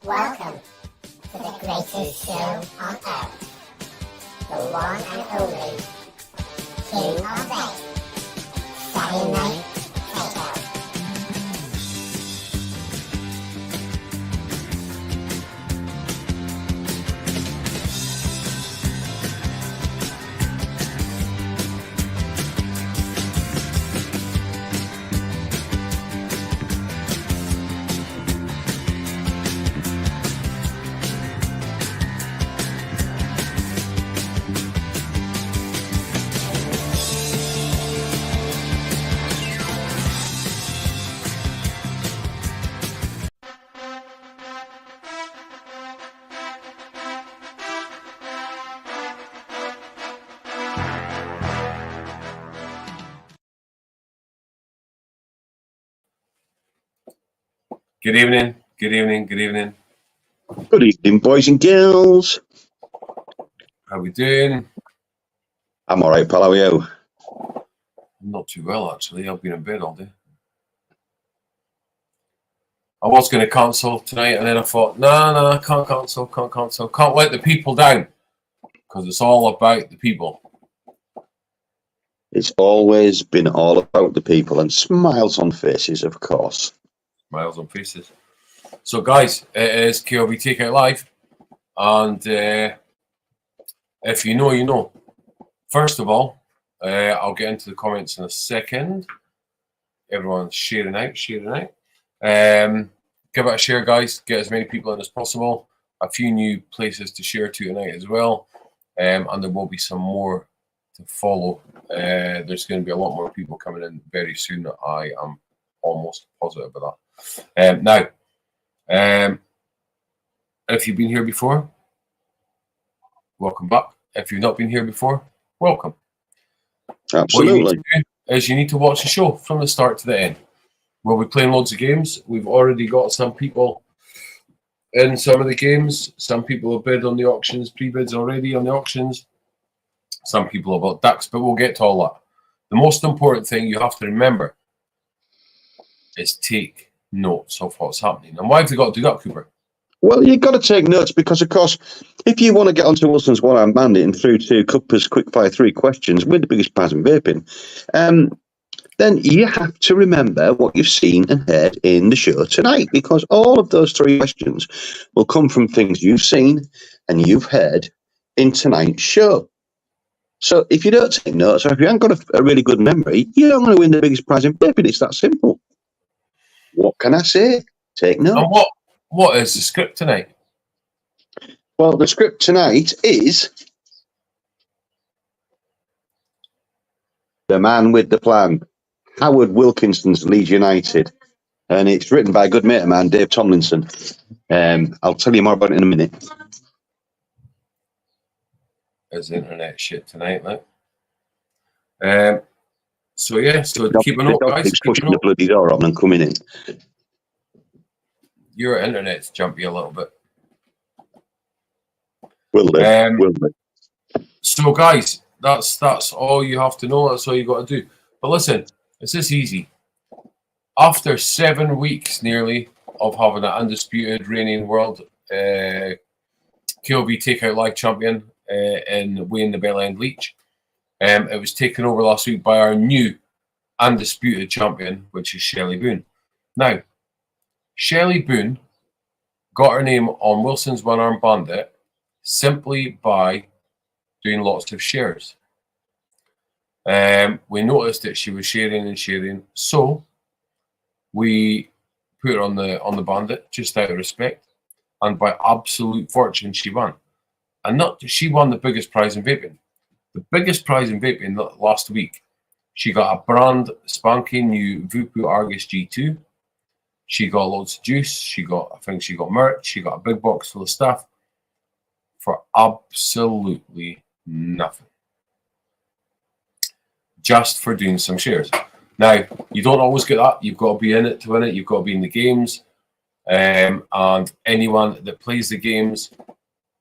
Welcome to the greatest show on earth, the one and only King of Eight, Saturday Night Takeout. Good evening, good evening, good evening. Good evening, boys and girls. How we doing? I'm all right, pal. How are you? Not too well, actually. I've been in bed all day. I was going to cancel tonight, and then I thought, no, I can't cancel. Can't let the people down, because it's all about the people. It's always been all about the people and smiles on faces, of course. Smiles on faces. So, guys, it is KLB Takeout Live, and if you know, you know. First of all, I'll get into the comments in a second. Everyone's sharing out. Give it a share, guys. Get as many people in as possible. A few new places to share to tonight as well. And there will be some more to follow. There's going to be a lot more people coming in very soon. I am almost positive about that. Now, if you've been here before, welcome back. If you've not been here before, welcome. Absolutely. What you need to do is you need to watch the show from the start to the end. We'll be playing loads of games. We've already got some people in some of the games. Some people have bid on the auctions, pre-bids already on the auctions. Some people have bought ducks, but we'll get to all that. The most important thing you have to remember is take notes of what's happening. And why have we got to do that, Cooper? Well, you've got to take notes because, of course, if you want to get onto Wilson's one-arm bandit and through to Cooper's quick-fire 3 questions with the biggest prize in vaping, then you have to remember what you've seen and heard in the show tonight, because all of those 3 questions will come from things you've seen and you've heard in tonight's show. So if you don't take notes, or if you haven't got a really good memory, you're not going to win the biggest prize in vaping. It's that simple. What can I say? Take notes. And what is the script tonight? Well, the script tonight is The Man with the Plan, Howard Wilkinson's Leeds United. And it's written by a good mate of mine, Dave Tomlinson. I'll tell you more about it in a minute. Is internet shit tonight, like? So keep an eye, guys. Keep pushing the bloody door open and coming in. Your internet's jumpy a little bit. Will they? So, guys, that's all you have to know. That's all you got to do. But listen, it's this easy. After 7 weeks, nearly, of having an undisputed reigning world KLB Takeout Live champion in Wayne the Bell End Leach, it was taken over last week by our new undisputed champion, which is Shelley Boone. Now, Shelley Boone got her name on Wilson's One-Arm Bandit simply by doing lots of shares. We noticed that she was sharing, so we put her on the bandit just out of respect, and by absolute fortune she won. And she won the biggest prize in vaping. The biggest prize in vaping last week. She got a brand spanking new Vupu Argus G2. She got loads of juice. I think she got merch. She got a big box full of stuff for absolutely nothing. Just for doing some shares. Now, you don't always get that. You've got to be in it to win it. You've got to be in the games. And anyone that plays the games,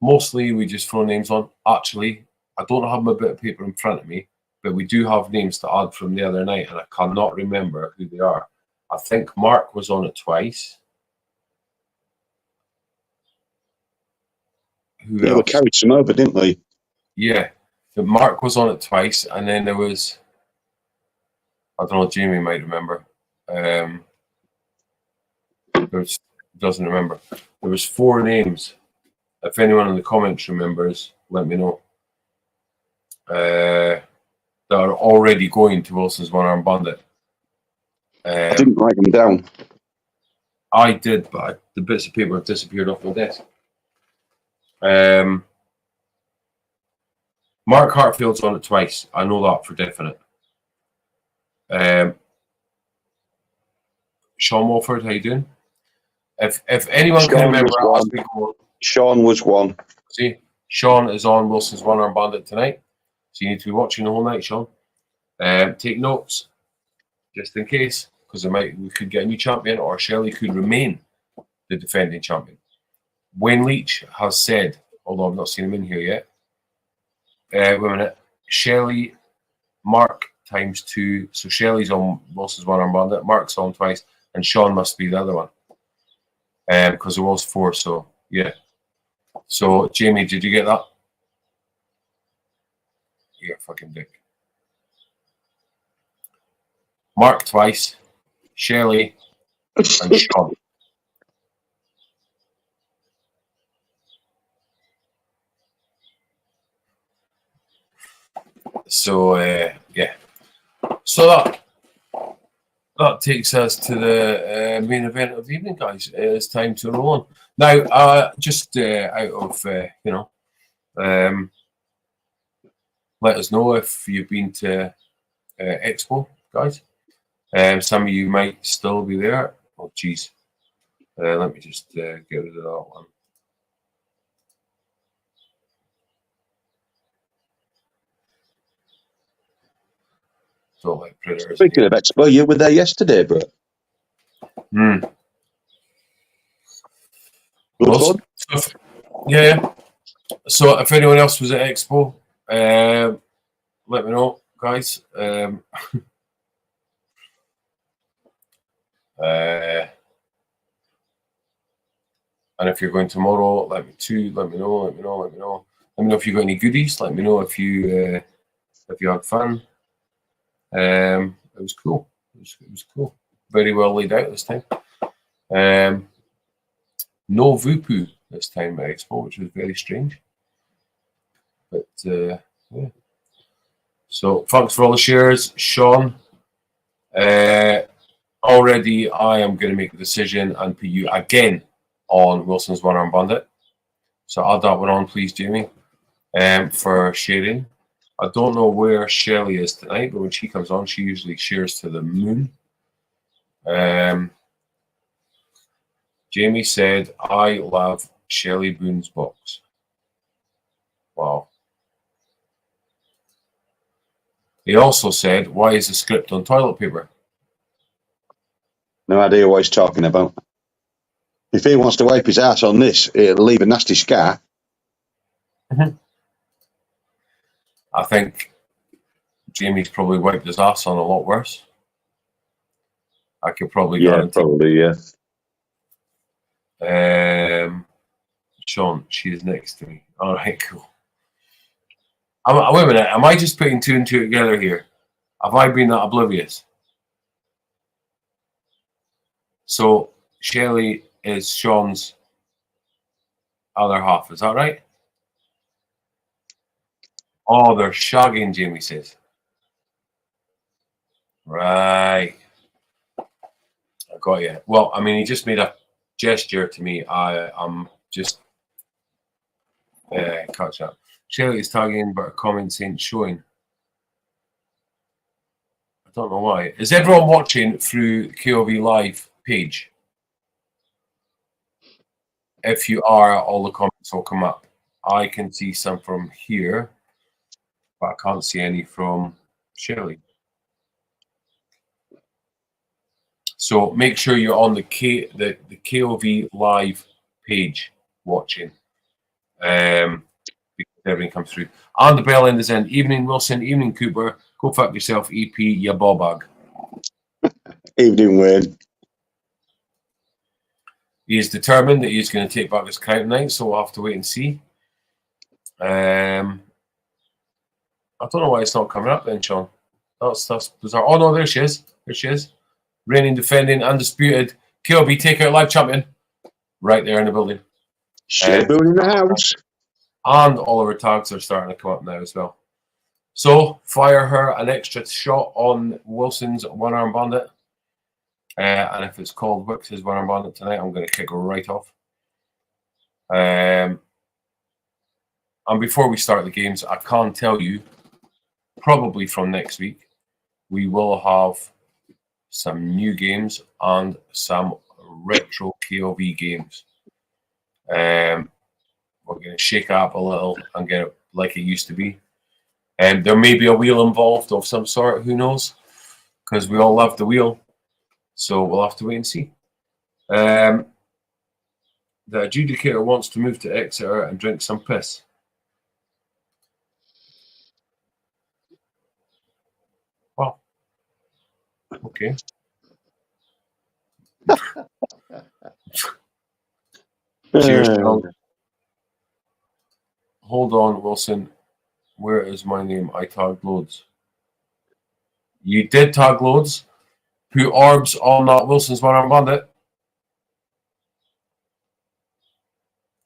mostly we just throw names on. Actually, I don't have my bit of paper in front of me, but we do have names to add from the other night, and I cannot remember who they are. I think Mark was on it twice. who Yeah, we else? carried some over, didn't we? Yeah, but Mark was on it twice, and then there was, I don't know, Jamie might remember. Doesn't remember. There was 4 names. If anyone in the comments remembers, let me know. That are already going to Wilson's One Arm Bandit. I didn't write them down. I did, but the bits of paper have disappeared off my desk. Mark Hartfield's on it twice. I know that for definite. Sean Walford, how you doing? If anyone can remember, as we go, Sean was one. see, Sean is on Wilson's One Arm Bandit tonight, so you need to be watching the whole night, Sean. Take notes, just in case, because we could get a new champion, or Shelley could remain the defending champion. Wayne Leach has said, although I've not seen him in here yet. Wait a minute. Shelley, Mark times 2. So Shelley's on Wilson's One Arm Bandit, Mark's on twice, and Sean must be the other one. Because there was 4, so yeah. So Jamie, did you get that? You're a fucking dick. Mark twice, Shelley, and Sean. So yeah. So that takes us to the main event of the evening, guys. It's time to roll on. Now, just out of let us know if you've been to Expo, guys. Some of you might still be there. Oh, geez. Let me just get rid of that one. Don't like predators. Speaking of Expo, you were there yesterday, bro. Good fun? Yeah. So if anyone else was at Expo, let me know, guys. And if you're going tomorrow, let me know. Let me know if you got any goodies. Let me know if you had fun. It was cool. It was cool. Very well laid out this time. No Vupu this time at Expo, which was very strange. But yeah. So thanks for all the shares, Sean. Already, I am going to make a decision and put you again on Wilson's One Arm Bandit. So add that one on, please, Jamie, for sharing. I don't know where Shelley is tonight, but when she comes on, she usually shares to the moon. Jamie said, I love Shelley Boone's box. Wow. He also said, why is the script on toilet paper? No idea what he's talking about. If he wants to wipe his ass on this, it'll leave a nasty scar. I think Jamie's probably wiped his ass on a lot worse. I could probably guarantee. Probably, yeah. Sean, she is next to me. All right, cool. Wait a minute. Am I just putting 2 and 2 together here? Have I been that oblivious? So Shelley is Sean's other half. Is that right? Oh, they're shagging, Jamie says. Right. I got you. Well, I mean, he just made a gesture to me. I'm just catch up. Shelley is tagging, but her comments ain't showing. I don't know why. Is everyone watching through KOV Live page? If you are, all the comments will come up. I can see some from here, but I can't see any from Shelley. So make sure you're on the KOV Live page watching. Because everything comes through. And the bell end is in. Evening Wilson, evening Cooper. Go fuck yourself, EP, ya ball bag. Evening, Wayne. He is determined that he's going to take back his crown tonight, so we'll have to wait and see. I don't know why it's not coming up then, Sean. That's bizarre. Oh no, there she is. There she is. Reigning, defending, undisputed KLB Takeout Live Champion. Right there in the building. Shelly Boone in the house. And all of her tags are starting to come up now as well. So fire her an extra shot on Wilson's one arm bandit. And if it's called Wix's one arm bandit tonight, I'm going to kick her right off. And before we start the games, I can tell you, probably from next week, we will have some new games and some retro KOV games. We're going to shake it up a little and get it like it used to be. And there may be a wheel involved of some sort, who knows? Because we all love the wheel. So we'll have to wait and see. The adjudicator wants to move to Exeter and drink some piss. Well, okay. Cheers, John. Hold on, Wilson. Where is my name? I tagged loads. You did tag loads. Who orbs on that Wilson's one arm bandit?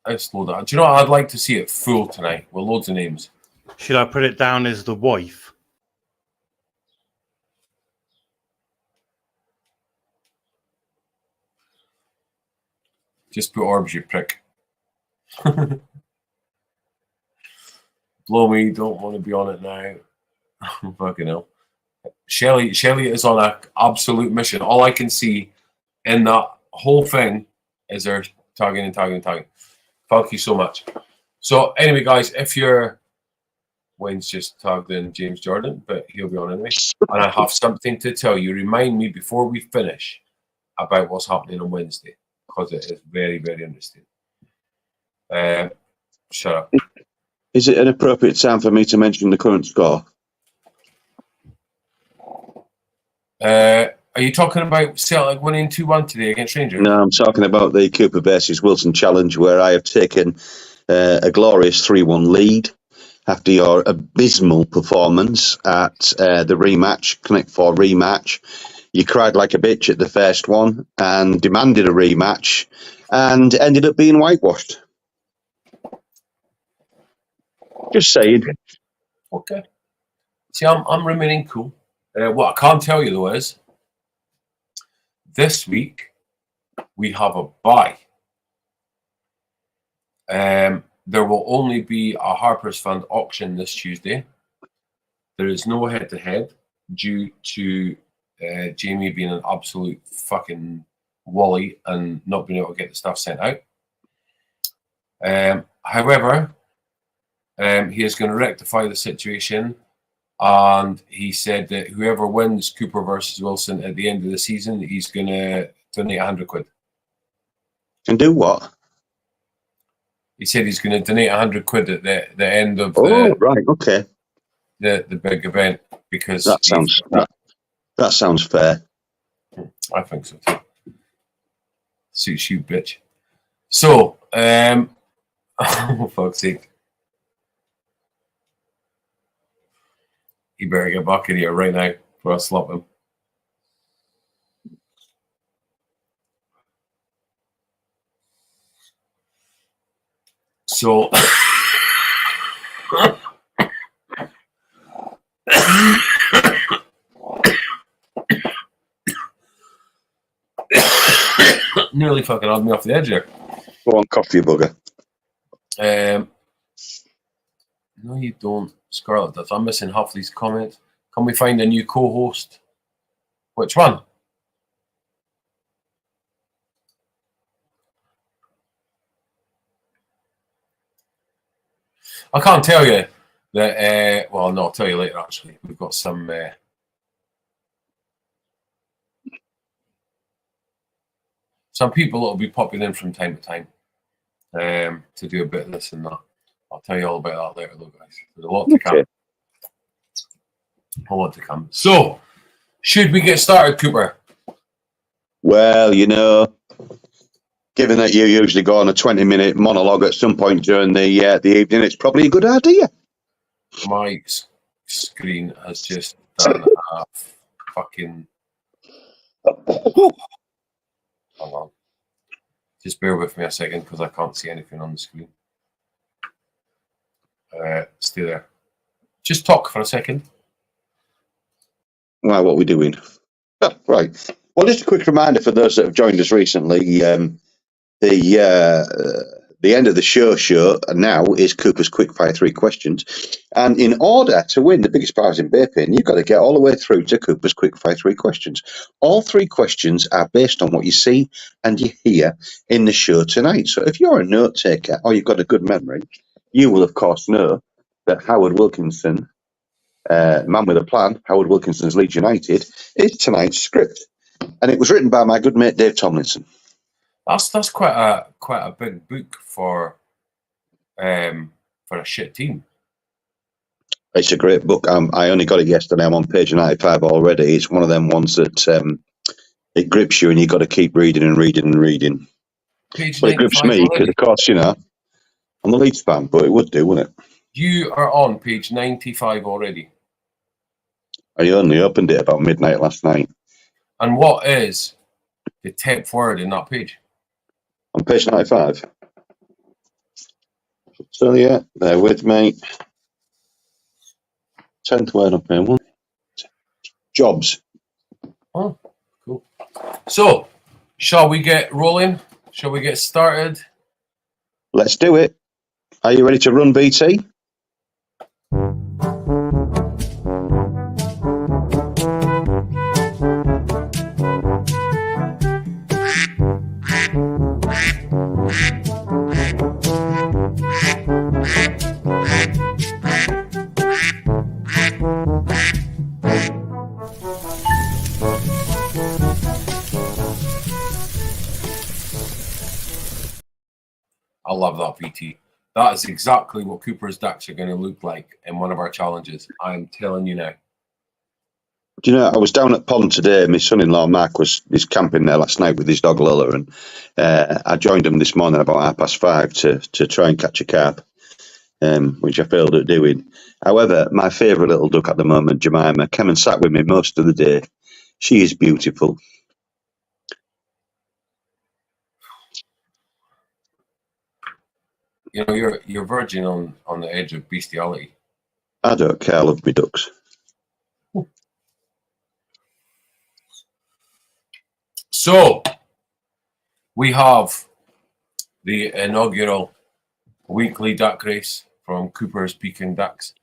I slowed down. Do you know what? I'd like to see it full tonight with loads of names. Should I put it down as the wife? Just put orbs, you prick. Blow me, don't want to be on it now. Fucking hell. Shelley is on an absolute mission. All I can see in that whole thing is her tagging. Thank you so much. So anyway, guys, if you're Wayne's just tagged in James Jordan, but he'll be on anyway. And I have something to tell you. Remind me before we finish about what's happening on Wednesday, because it is very, very interesting. Shut up. Is it an appropriate time for me to mention the current score? Are you talking about Celtic winning 2-1 today against Rangers? No, I'm talking about the Cooper versus Wilson challenge, where I have taken a glorious 3-1 lead after your abysmal performance at the rematch, Connect 4 rematch. You cried like a bitch at the first one and demanded a rematch and ended up being whitewashed. Just saying. Okay. See, I'm remaining cool. What I can't tell you, though, is this week we have a bye. There will only be a Harper's Fund auction this Tuesday. There is no head-to-head due to Jamie being an absolute fucking wally and not being able to get the stuff sent out. However, he is going to rectify the situation, and he said that whoever wins Cooper versus Wilson at the end of the season, he's going to donate 100 quid. And do what? He said he's going to donate 100 quid at the end of right, okay. the big event, because that sounds fair. I think so too. Suits you, bitch. So, oh, fuck's sake. You better get back in here right now before I slap him. So, nearly fucking had me off the edge there. Go on, coffee bugger. No, you don't. Scarlett does. I'm missing half these comments. Can we find a new co-host? Which one? I can't tell you that. Well, no, I'll tell you later. Actually, we've got some. Some people that will be popping in from time to time to do a bit of this and that. I'll tell you all about that later, though, guys. There's a lot to come. A lot to come. So, should we get started, Cooper? Well, Given that you usually go on a 20-minute monologue at some point during the evening, it's probably a good idea. My screen has just done a fucking. Hold on. Just bear with me a second because I can't see anything on the screen. Stay there. Just talk for a second. Wow, what are we doing? Oh, right. Well, just a quick reminder for those that have joined us recently. The end of the show now is Cooper's Quickfire 3 questions. And in order to win the biggest prize in Vaping, you've got to get all the way through to Cooper's Quickfire 3 questions. All 3 questions are based on what you see and you hear in the show tonight. So if you're a note taker or you've got a good memory, you will, of course, know that Howard Wilkinson, Man with a Plan, Howard Wilkinson's Leeds United, is tonight's script. And it was written by my good mate Dave Tomlinson. That's quite a big book for a shit team. It's a great book. I only got it yesterday. I'm on page 95 already. It's one of them ones that it grips you and you've got to keep reading and reading and reading. Page Well, it grips 95 me because, of course, I'm the Leeds fan, but it would do, wouldn't it? You are on page 95 already. I only opened it about midnight last night. And what is the 10th word in that page? On page 95. So, yeah, bear with me. 10th word up here. Jobs. Oh, cool. So, shall we get rolling? Shall we get started? Let's do it. Are you ready to run, BT? I love that, BT. That is exactly what Cooper's decks are going to look like in one of our challenges. I'm telling you now. Do you know, I was down at Pond today. My son-in-law, Mark, is camping there last night with his dog Lola, and I joined him this morning about 5:30 to try and catch a carp, which I failed at doing. However, my favourite little duck at the moment, Jemima, came and sat with me most of the day. She is beautiful. You know, you're verging on the edge of bestiality. I don't care, I love me ducks. So, we have the inaugural weekly duck race from Cooper's Peking Ducks.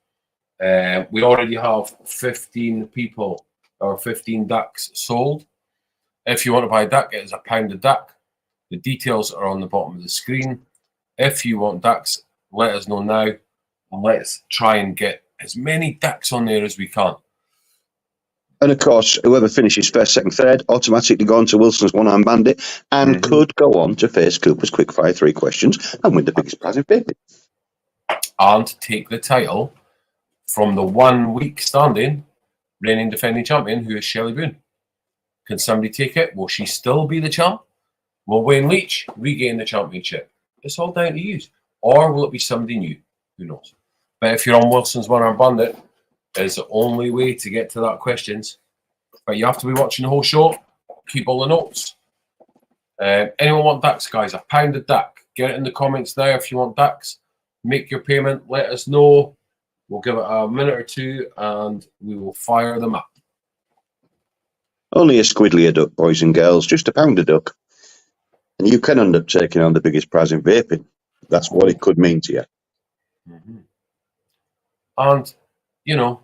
We already have 15 people or 15 ducks sold. If you want to buy a duck, it is £1 a duck. The details are on the bottom of the screen. If you want ducks, let us know now. And let's try and get as many ducks on there as we can. And of course, whoever finishes first, second, third, automatically go on to Wilson's One-Arm Bandit and could go on to face Cooper's Quickfire 3 questions and win the biggest prize in Vaping. And take the title from the 1 week standing reigning defending champion, who is Shelley Boone. Can somebody take it? Will she still be the champ? Will Wayne Leach regain the championship? It's all down to you. Or will it be somebody new? Who knows? But if you're on Wilson's One-Arm Bandit, it's the only way to get to that questions. But you have to be watching the whole show. Keep all the notes. Anyone want ducks, guys? £1 a duck. Get it in the comments now if you want ducks. Make your payment. Let us know. We'll give it a minute or two and we will fire them up. Only a squiddly a duck, boys and girls. Just £1 a duck. And you can end up taking on the biggest prize in Vaping. That's what it could mean to you. Mm-hmm. And, you know,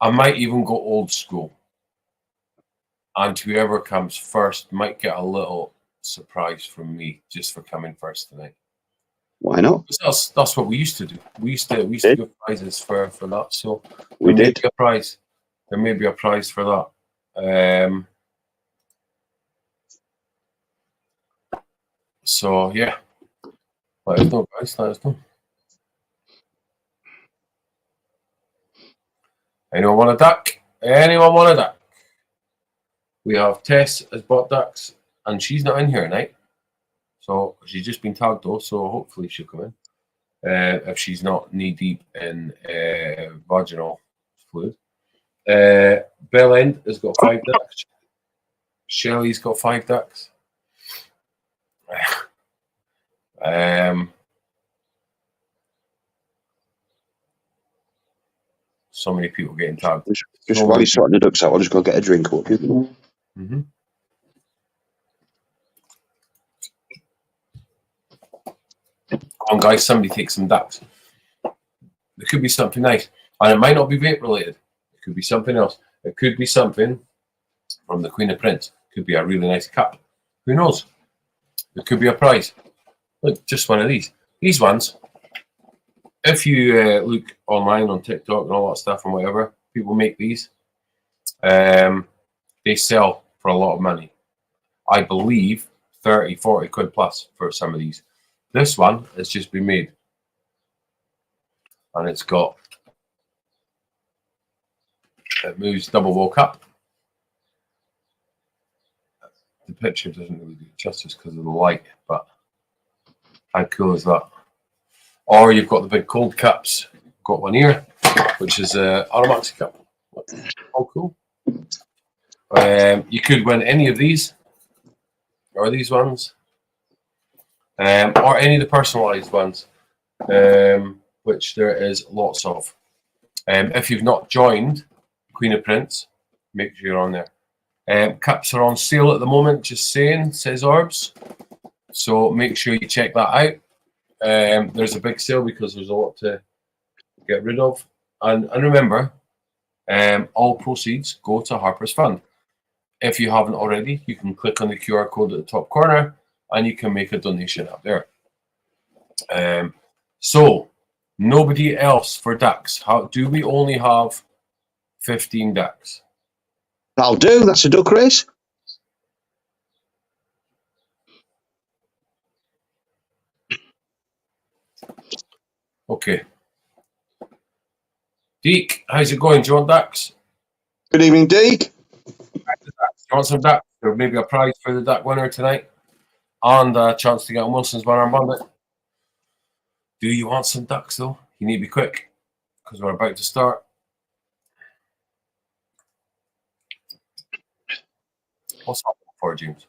I might even go old school. And whoever comes first might get a little surprise from me just for coming first tonight. Why not? That's what we used to do. We used to give prizes for that. So we did. A prize. There may be a prize for that. So yeah. Let us know, guys. Let us know. Anyone want a duck? Anyone want a duck? We have Tess as bought ducks, and she's not in here tonight. So she's just been tagged though, so hopefully she'll come in. If she's not knee deep in vaginal fluid. Bell End has got 5 ducks. Shelley's got 5 ducks. So many people getting tagged. Just while he's sorting the ducks out, I'll just go get a drink. Okay? Mm-hmm. Come on, guys, somebody take some ducks. There could be something nice. And it might not be vape related. It could be something else. It could be something from the Queen of Prince. It could be a really nice cup. Who knows? It could be a prize. Look, just one of these. These ones, if you look online on TikTok and all that stuff and whatever, people make these. They sell for a lot of money. I believe 30, 40 quid plus for some of these. This one has just been made. And it's got, it moves double wall cup. The picture doesn't really do it justice because of the light, but how cool is that? Or you've got the big cold cups. Got one here, which is a Aramaxi cup. Oh, cool. You could win any of these, or these ones, or any of the personalised ones, which there is lots of. If you've not joined Queen of Prince, make sure you're on there. Cups are on sale at the moment, just saying, says Orbs. So make sure you check that out. There's a big sale because there's a lot to get rid of. And remember, all proceeds go to Harper's Fund. If you haven't already, you can click on the QR code at the top corner and you can make a donation up there. So, nobody else for ducks. How do we only have 15 ducks? That'll do. That's a duck race. Okay. Deke, how's it going? Do you want ducks? Good evening, Deke. Do you want some ducks? Or maybe a prize for the duck winner tonight? And a chance to get on Wilson's one-arm bandit. Do you want some ducks, though? You need to be quick, because we're about to start. What's up for James?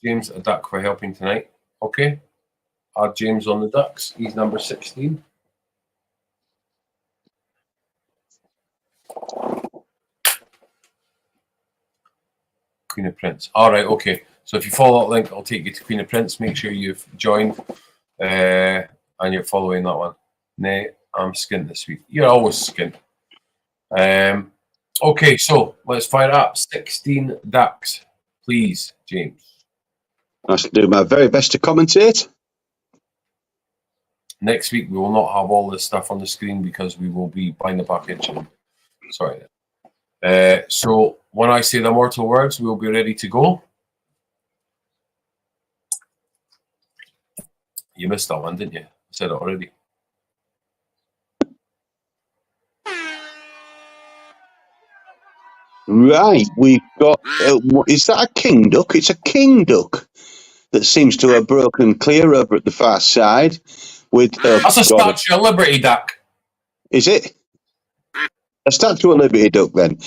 James, a duck for helping tonight. Okay. Add James on the ducks. He's number 16. Queen of Prince. All right, okay. So if you follow that link, I'll take you to Queen of Prince. Make sure you've joined and you're following that one. Nay, I'm skint this week. You're always skint. Okay, so let's fire up 16 ducks, please, James. I'll do my very best to commentate. Next week, we will not have all this stuff on the screen because we will be buying the package. And, sorry. So when I say the mortal words, we'll be ready to go. You missed that one, didn't you? I said it already. Right, we've got. Is that a king duck? It's a king duck that seems to have broken clear over at the far side. With that's a Statue of Liberty duck. Is it? A Statue of Liberty duck, then.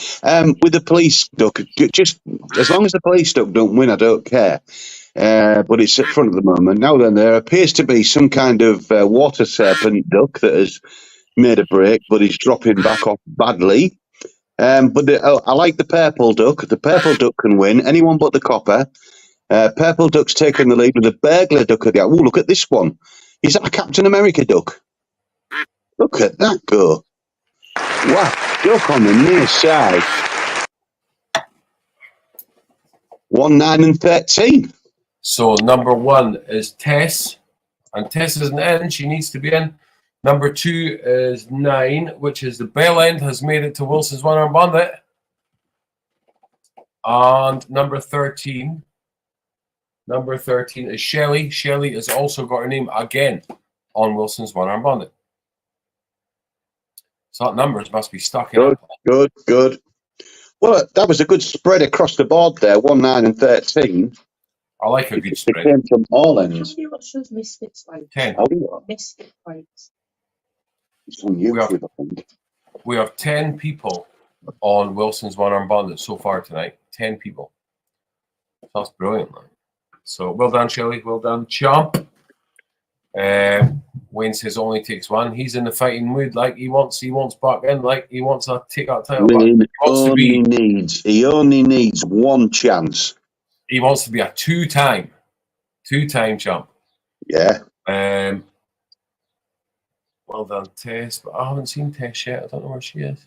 With the police duck, just as long as the police duck don't win, I don't care. But it's at front at the moment. Now then, there appears to be some kind of water serpent duck that has made a break, but he's dropping back off badly. But I like the purple duck. The purple duck can win. Anyone but the copper. Purple duck's taking the lead with the burglar duck at the. Oh, look at this one. Is that a Captain America duck? Look at that go. Wow, duck on the near side. 1, 9 and 13. So number 1 is Tess. And Tess isn't in. She needs to be in. Number 2 is 9, which is the Bell End, has made it to Wilson's one-arm bandit. And number 13 is Shelley. Shelley has also got her name again on Wilson's one-arm bandit. So that numbers must be stuck in. Good. Well, that was a good spread across the board there, 1, 9 and 13. I like a good It spread. came from all ends. 10. It's on YouTube, I think. We have 10 people on Wilson's one-arm bandit so far tonight. 10 people. That's brilliant, man. So well done, Shelley. Well done, champ. Wayne says only takes one. He's in the fighting mood, like he wants back in, like he wants to take that title back. He only needs one chance. He wants to be a two-time champ. Yeah. Well done, Tess. But I haven't seen Tess yet. I don't know where she is.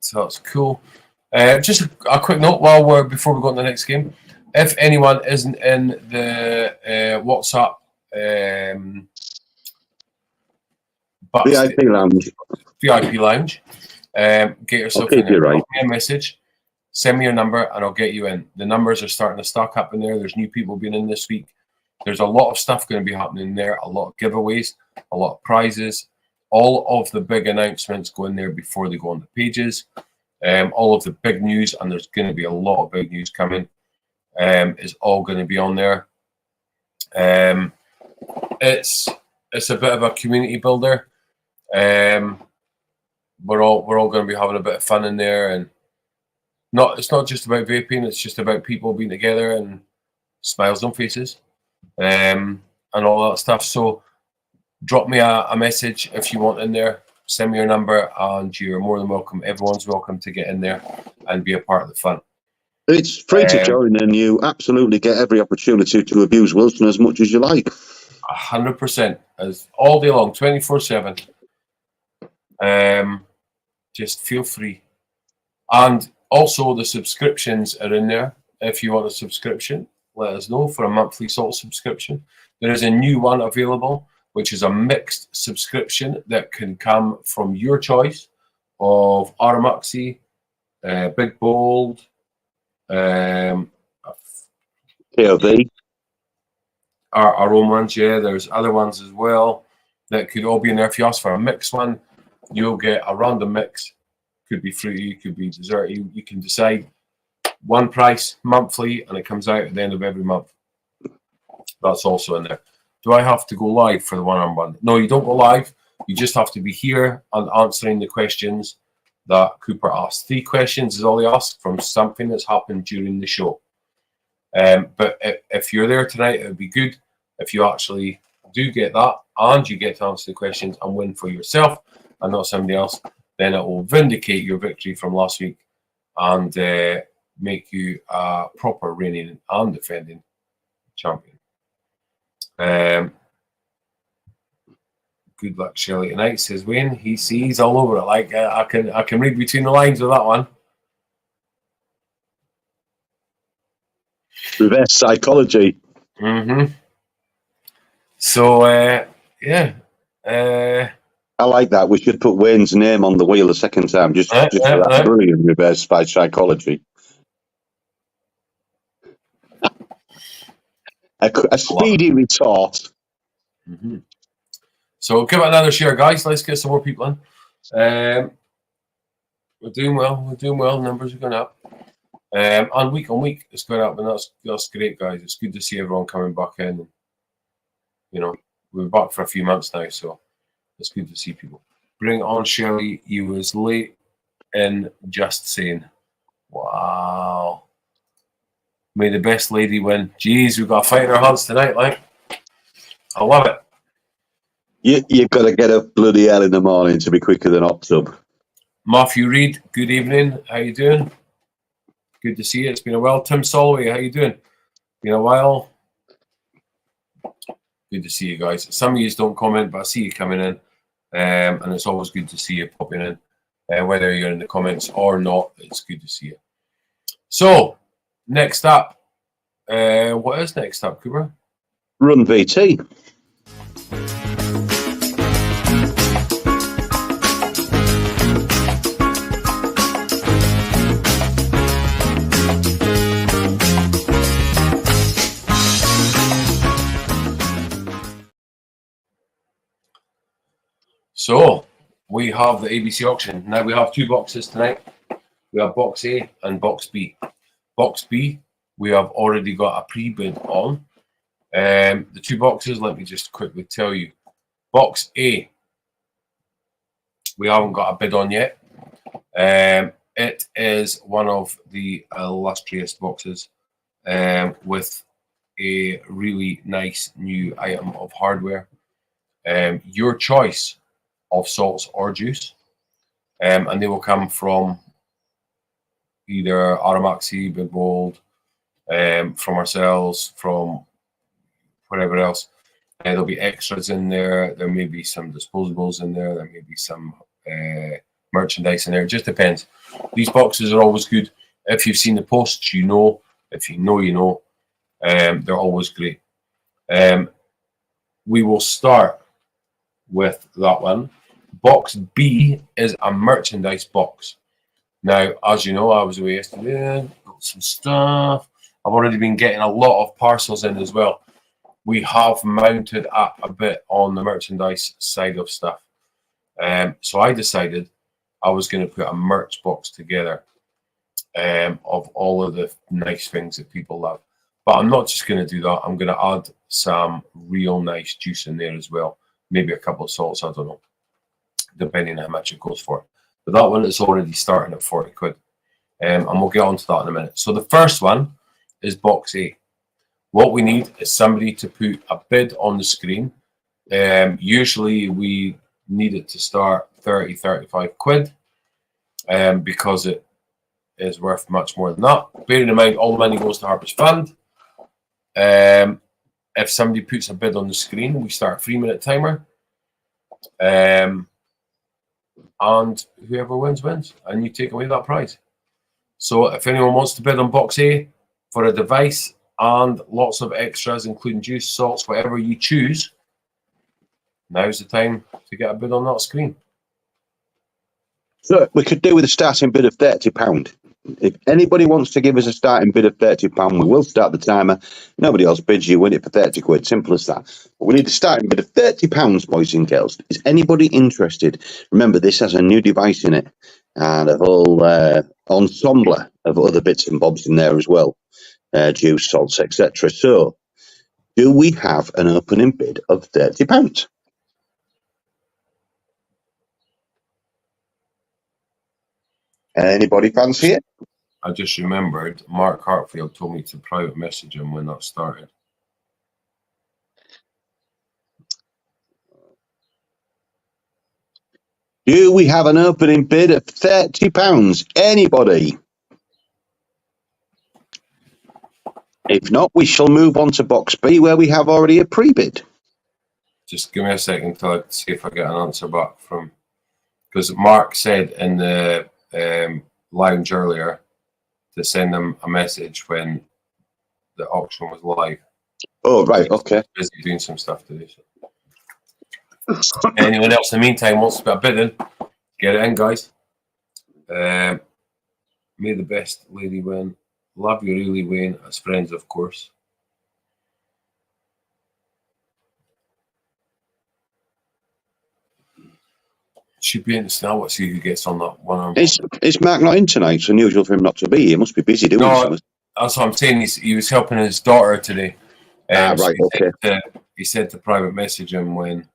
So that's cool. Just a quick note before we go on the next game. If anyone isn't in the WhatsApp VIP lounge, get yourself in there. Drop me a message, send me your number, and I'll get you in. The numbers are starting to stack up in there. There's new people being in this week. There's a lot of stuff going to be happening there. A lot of giveaways, a lot of prizes. All of the big announcements go in there before they go on the pages. All of the big news, and there's going to be a lot of big news coming. Is all going to be on there. It's a bit of a community builder. We're all going to be having a bit of fun in there, and it's not just about vaping. It's just about people being together and smiles on faces, and all that stuff. So drop me a message if you want in there. Send me your number, and you're more than welcome. Everyone's welcome to get in there and be a part of the fun. It's free to join, and you absolutely get every opportunity to abuse Wilson as much as you like. 100%, as all day long, 24/7. Just feel free. And also the subscriptions are in there. If you want a subscription, let us know for a monthly salt subscription. There is a new one available, which is a mixed subscription that can come from your choice of Aramuxi, Big Bold, KOV. Our own ones, yeah. There's other ones as well that could all be in there. If you ask for a mixed one, you'll get a random mix. Could be fruity, could be desserty. You can decide one price monthly, and it comes out at the end of every month. That's also in there. Do I have to go live for the one-arm one? No, you don't go live. You just have to be here and answering the questions that Cooper asked. 3 questions is all he asked from something that's happened during the show. But if you're there tonight, it would be good if you actually do get that and you get to answer the questions and win for yourself and not somebody else. Then it will vindicate your victory from last week and make you a proper reigning and defending champion. Good luck, Shelley tonight, says Wayne. He sees all over it. Like I can read between the lines with that one. Reverse psychology. Mm-hmm. So yeah. I like that. We should put Wayne's name on the wheel the second time, just for that brilliant reverse by psychology. A speedy retort. Mm-hmm. So give it another share, guys. Let's get some more people in. We're doing well. We're doing well. Numbers are going up. And week on week, it's going up, and that's great, guys. It's good to see everyone coming back in. You know, we're back for a few months now, so it's good to see people. Bring on Shelley. You was late in just saying. Wow. May the best lady win. Jeez, we've got a fight in our hands tonight, like. I love it. You've got to get up bloody hell in the morning to be quicker than Optub. Matthew Reed, good evening. How you doing? Good to see you. It's been a while. Tim Solway, how you doing? Been a while. Good to see you guys. Some of you don't comment, but I see you coming in. And it's always good to see you popping in. Whether you're in the comments or not, it's good to see you. So, next up. What is next up, Cooper? Run VT. So we have the ABC auction. Now we have 2 boxes tonight. We have box A and box B. Box B, we have already got a pre-bid on. The 2 boxes, let me just quickly tell you. Box A, we haven't got a bid on yet. It is one of the illustrious boxes with a really nice new item of hardware. Your choice of salts or juice, and they will come from either Aramaxi, Big Bold, from ourselves, from whatever else. There'll be extras in there. There may be some disposables in there. There may be some merchandise in there. It just depends. These boxes are always good. If you've seen the posts, you know. If you know, you know. They're always great. We will start with that one. Box B is a merchandise box. Now, as you know, I was away yesterday, got some stuff. I've already been getting a lot of parcels in as well. We have mounted up a bit on the merchandise side of stuff. So I decided I was going to put a merch box together of all of the nice things that people love. But I'm not just going to do that. I'm going to add some real nice juice in there as well. Maybe a couple of salts, I don't know, depending on how much it goes for. But that one is already starting at 40 quid. And we'll get on to that in a minute. So the first one is box A. What we need is somebody to put a bid on the screen. Usually we need it to start 30, 35 quid because it is worth much more than that. Bearing in mind, all the money goes to Harper's Fund. If somebody puts a bid on the screen, we start a 3-minute timer. And whoever wins, wins. And you take away that prize. So if anyone wants to bid on box A for a device and lots of extras, including juice, salts, whatever you choose, now's the time to get a bid on that screen. So we could do with a starting bid of £30. If anybody wants to give us a starting bid of £30, we will start the timer. Nobody else bids, you win it for 30 quid. Simple as that. But we need a starting bid of £30, boys and girls. Is anybody interested? Remember, this has a new device in it and a whole ensemble of other bits and bobs in there as well. Juice, salts, etc. So, do we have an opening bid of £30? Anybody fancy it? I just remembered Mark Hartfield told me to private message him when that started. Do we have an opening bid of £30? Anybody? If not, we shall move on to box B, where we have already a pre-bid. Just give me a second till I see if I get an answer back from, because Mark said in the lounge earlier to send them a message when the auction was live. Oh, right, okay. Busy doing some stuff today. So. Anyone else in the meantime wants to put a bid in, get it in, guys. May the best lady win. Love you really, Wayne, as friends, of course. Should be interesting. I'll see who gets on that one. Is Mark not in tonight? It's unusual for him not to be. He must be busy doing something. That's what I'm saying. He was helping his daughter today. Right, so okay. He said to private message him when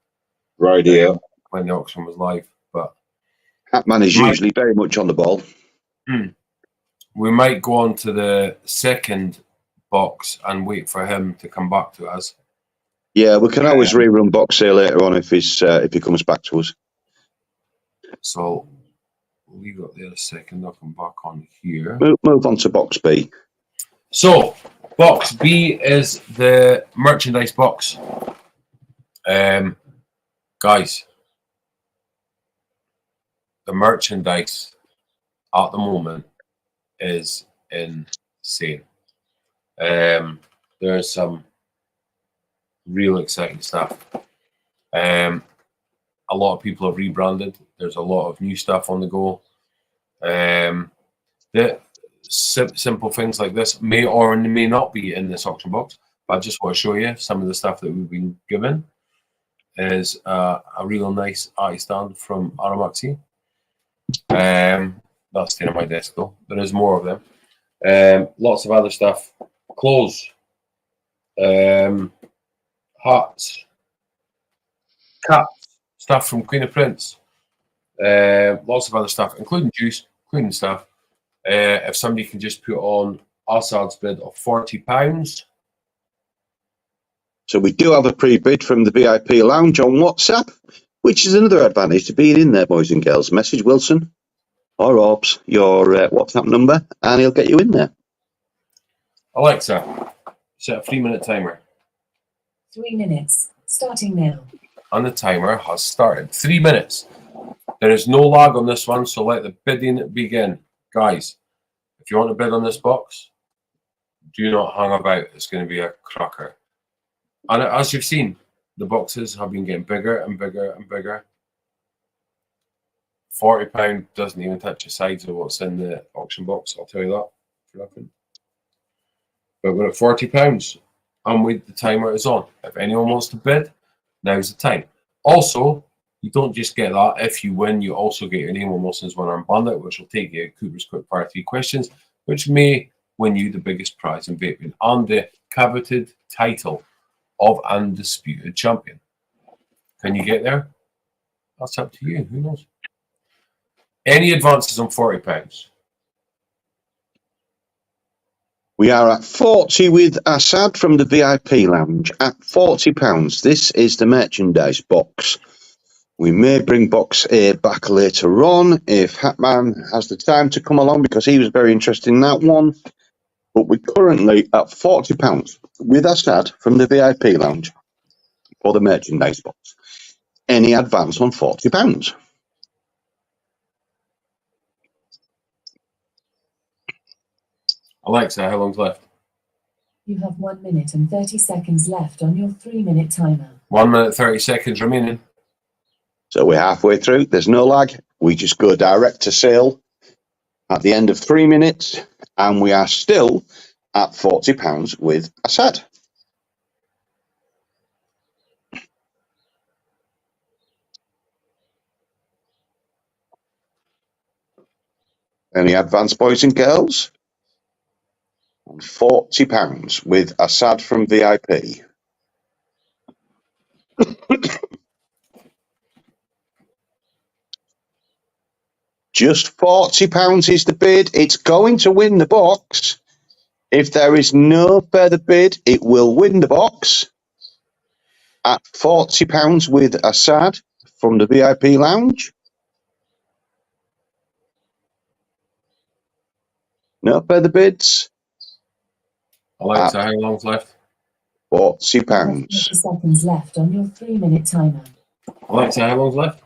the auction was live. But that man is usually very much on the ball. We might go on to the second box and wait for him to come back to us. Yeah, we can always rerun box A later on if he comes back to us. So leave it there a second. I'll come back on here. Move on to box B. So box B is the merchandise box. Guys, the merchandise at the moment is insane. There's some real exciting stuff. A lot of people have rebranded. There's a lot of new stuff on the go. The simple things like this may or may not be in this auction box, but I just want to show you some of the stuff that we've been given. is a real nice eye stand from Aramaxi. That's staying on my desk though. There is more of them. Lots of other stuff. Clothes. Hats. Caps. Stuff from Queen of Prince. Lots of other stuff, including juice, including stuff. If somebody can just put on Assad's bid of £40. So we do have a pre-bid from the VIP lounge on WhatsApp, which is another advantage to being in there, boys and girls. Message Wilson or Orbs your WhatsApp number, and he'll get you in there. Alexa, set a 3-minute timer. 3 minutes, starting now. And the timer has started. 3 minutes. There is no lag on this one, so let the bidding begin. Guys, if you want to bid on this box, do not hang about. It's going to be a cracker. And as you've seen, the boxes have been getting bigger and bigger and bigger. £40 doesn't even touch the sides of what's in the auction box, I'll tell you that for nothing. But we're at £40 and the timer is on. If anyone wants to bid, now's the time. Also, you don't just get that. If you win, you also get your name on Wilson's one-arm bandit, which will take you Cooper's Quick Fire 3 questions, which may win you the biggest prize in vaping and the coveted title of Undisputed Champion. Can you get there? That's up to you. Who knows? Any advances on £40? We are at 40 with Assad from the VIP lounge at £40. This is the merchandise box. We may bring box A back later on if Hatman has the time to come along, because he was very interested in that one. But we're currently at £40 with Assad from the VIP lounge for the merchandise box. Any advance on £40? Alexa, how long's left? You have 1 minute and 30 seconds left on your 3-minute timer. 1 minute, 30 seconds remaining. So we're halfway through. There's no lag. We just go direct to sale at the end of 3 minutes, and we are still at £40 with Assad. Any advance, boys and girls? £40 with Assad from VIP. Just £40 is the bid. It's going to win the box. If there is no further bid, it will win the box at £40 with Assad from the VIP lounge. No further bids. Alexa, how long's left? £40. 30 seconds left on your 3-minute timer. Alexa, how long's left?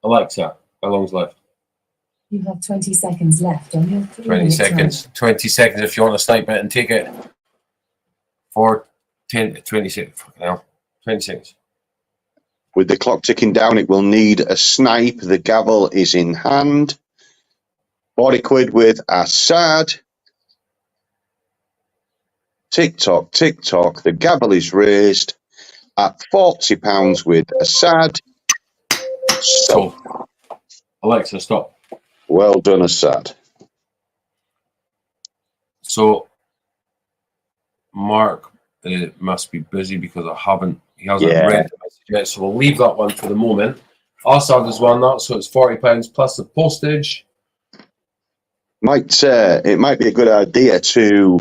Alexa, how long's left? You have 20 seconds left on your 3-minute 20 seconds. timer. 20 seconds if you want to snipe it and take it. For 10, 20 seconds. Fucking hell. 20 seconds. With the clock ticking down, it will need a snipe. The gavel is in hand. 40 quid with Assad. Tick tock, tick tock. The gavel is raised at £40 with Assad. Stop. So, Alexa, stop. Well done, Assad. So, Mark must be busy because he hasn't read the message yet. So we'll leave that one for the moment. Assad has won that, so it's £40 plus the postage. It might be a good idea to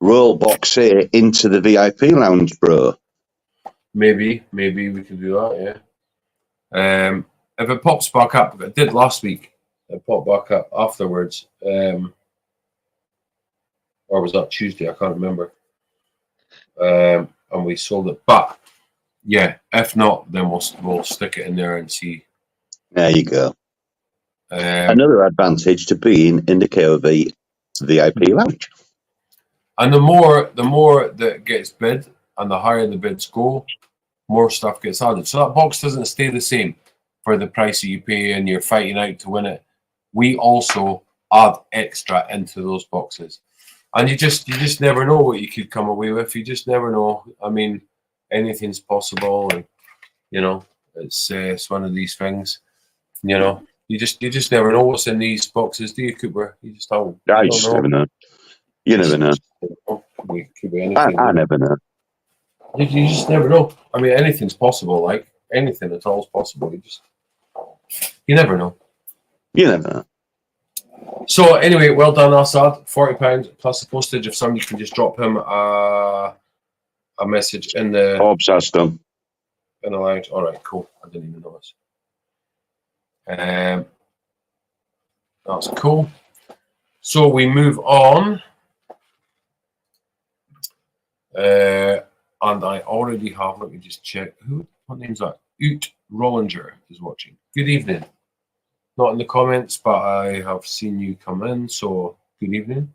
roll box A into the VIP lounge, bro. Maybe we can do that, yeah. If it pops back up, it did last week. It popped back up afterwards. Or was that Tuesday? I can't remember. And we sold it. But, yeah, if not, then we'll stick it in there and see. There you go. Another advantage to being in the KOV VIP lounge. And the more that gets bid and the higher the bids go, more stuff gets added. So that box doesn't stay the same for the price that you pay and you're fighting out to win it. We also add extra into those boxes. And you just never know what you could come away with. You just never know. I mean, anything's possible, and you know, it's one of these things. You know, you just never know what's in these boxes, do you, Cooper? You just don't. I You just don't never know. You never know. It could be anything. I never know. You just never know. I mean, anything's possible. Like anything at all is possible. You never know. You never know. So anyway, well done, Assad. £40 plus the postage. If somebody can just drop him a message in the Hobbs has done. in the lounge. All right, cool. I didn't even notice. That's cool. So we move on. And I already have, let me just check. What name's that? Oot Rollinger is watching. Good evening. Not in the comments, but I have seen you come in, so good evening.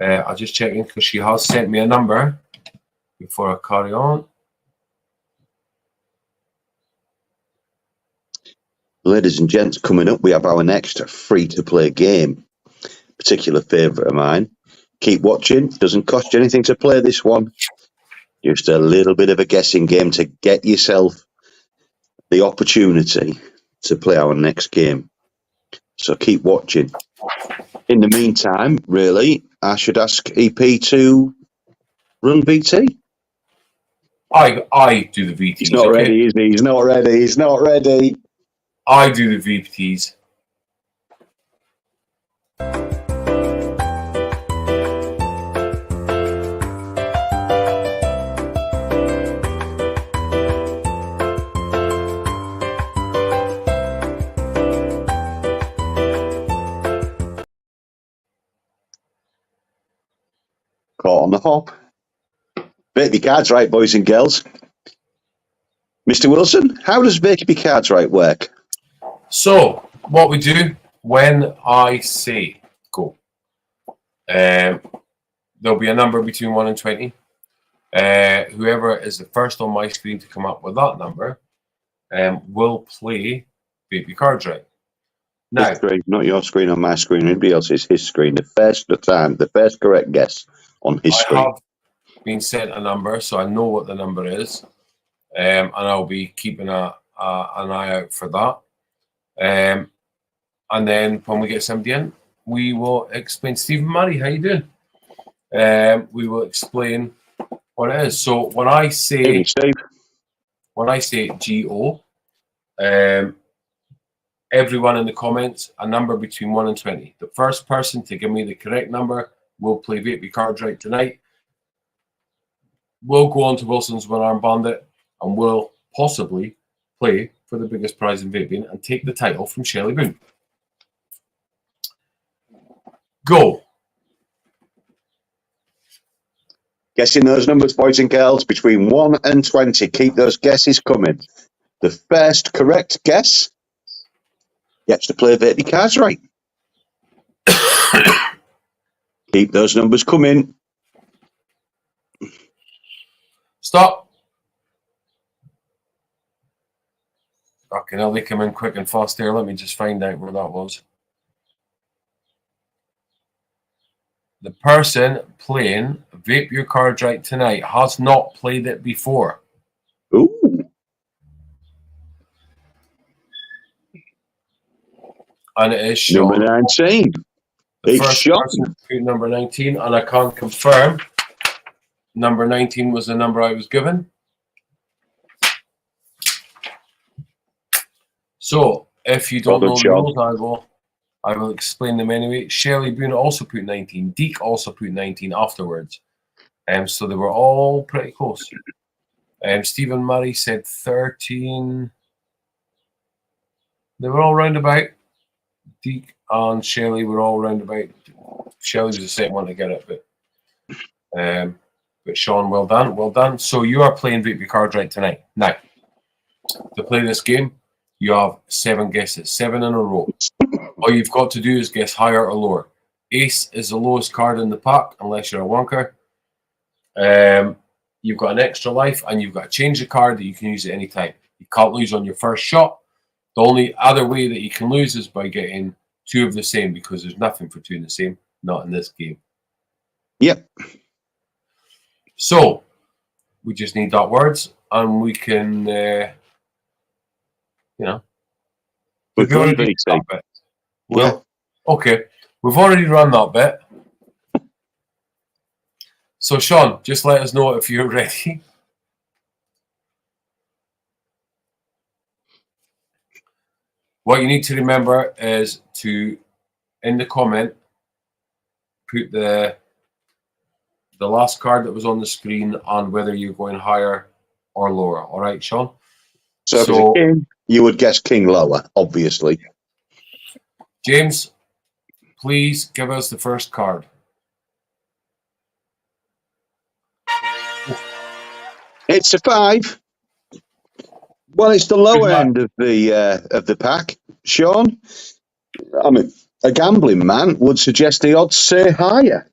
I'll just check in because she has sent me a number before I carry on. Ladies and gents, coming up, we have our next free-to-play game. Particular favourite of mine. Keep watching. Doesn't cost you anything to play this one. Just a little bit of a guessing game to get yourself the opportunity to play our next game. So keep watching. In the meantime, really, I should ask EP to run VT. I do the VTs. He's not ready, is he? He's not ready. He's not ready. I do the VTs. Caught on the hop. Baby cards right, boys and girls. Mr. Wilson, how does Baby cards right work? So, what we do when I say go, there'll be a number between 1 and 20. Whoever is the first on my screen to come up with that number will play Baby cards right. Now, screen, not your screen on my screen, anybody else's his screen. The first correct guess on his screen. I have been sent a number, so I know what the number is, and I'll be keeping an eye out for that. And then when we get somebody in, we will explain. Stephen Murray, how you doing? We will explain what it is. So when I say GO, everyone in the comments, a number between 1 and 20. The first person to give me the correct number will play Vapey Cards Right tonight. We'll go on to Wilson's One Arm Bandit and we'll possibly play for the biggest prize in vaping and take the title from Shelley Boone. Go. Guessing those numbers, boys and girls, between 1 and 20. Keep those guesses coming. The first correct guess gets to play Vapey Cards Right. Keep those numbers coming. Stop. Fucking hell, they come in quick and fast there. Let me just find out where that was. The person playing Vape Your Cards Right tonight has not played it before. Ooh. And it is Sean. Number 19. The It's first Sean. person played number 19, and I can confirm number 19 was the number I was given. So, if you don't know the rules, I will explain them anyway. Shelley Boone also put 19. Deke also put 19 afterwards. So they were all pretty close. Stephen Murray said 13. They were all round about. Deke and Shelley were all round about. Shelley was the second one to get it, but Sean, well done, well done. So you are playing Vape Your Cards Right tonight. Now, to play this game, you have 7 guesses, 7 in a row. All you've got to do is guess higher or lower. Ace is the lowest card in the pack, unless you're a wonker. You've got an extra life, and you've got to change the card that you can use at any time. You can't lose on your first shot. The only other way that you can lose is by getting 2 of the same, because there's nothing for 2 in the same, not in this game. Yep. So, We just need that words, and we can, We've we already done did VT. that bit. Well, okay, we've already run that bit. So, Sean, just let us know if you're ready. What you need to remember is to, in the comment, put the last card that was on the screen and whether you're going higher or lower. All right, Sean? So if it's a king, you would guess king lower, obviously. James, please give us the first card. It's a 5. Well, it's the lower luck. end of the pack, Sean. I mean, a gambling man would suggest the odds say higher.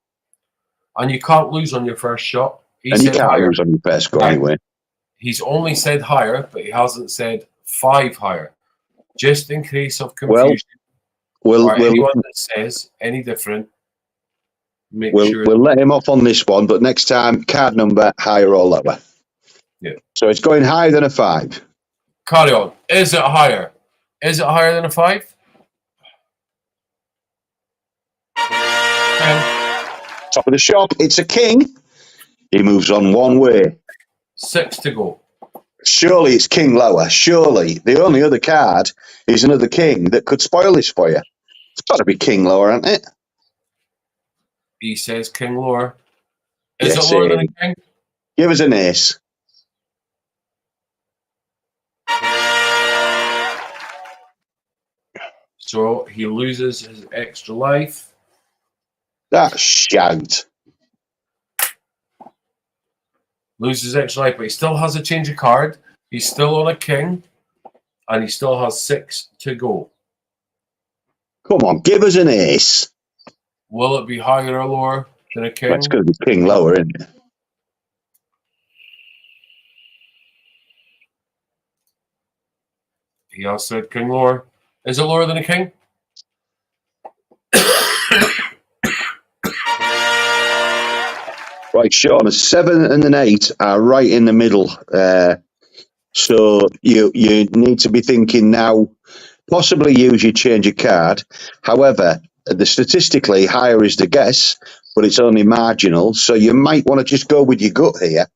And you can't lose on your first shot. He And you said can't higher. lose on your first score Right. anyway. He's only said higher, but he hasn't said 5 higher. Just in case of confusion, or anyone that says any different, make sure. We'll let him off on this one, but next time, card number higher or lower. Yeah. So it's going higher than a 5. Carry on. Is it higher? Is it higher than a 5? 10. Top of the shop, it's a king. He moves on one way. 6 to go. Surely it's king lower. Surely the only other card is another king that could spoil this for you. It's got to be king lower, hasn't it? He says king lower. Is Yes, it lower than a king? Give us an ace. So he loses his extra life. That's shout. Loses extra life, but he still has a change of card. He's still on a king, and he still has 6 to go. Come on, give us an ace. Will it be higher or lower than a king? That's going to be king lower, isn't it? He has said king lower. Is it lower than a king? Right, Sean, a 7 and an 8 are right in the middle. So you need to be thinking now, possibly use your change of card. However, statistically higher is the guess, but it's only marginal. So you might want to just go with your gut here.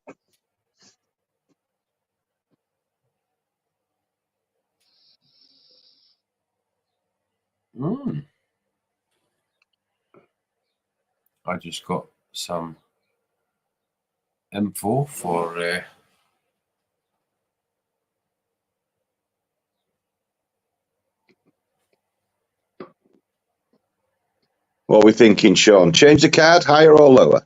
I just got some info for What are we thinking, Sean? Change the card, higher or lower?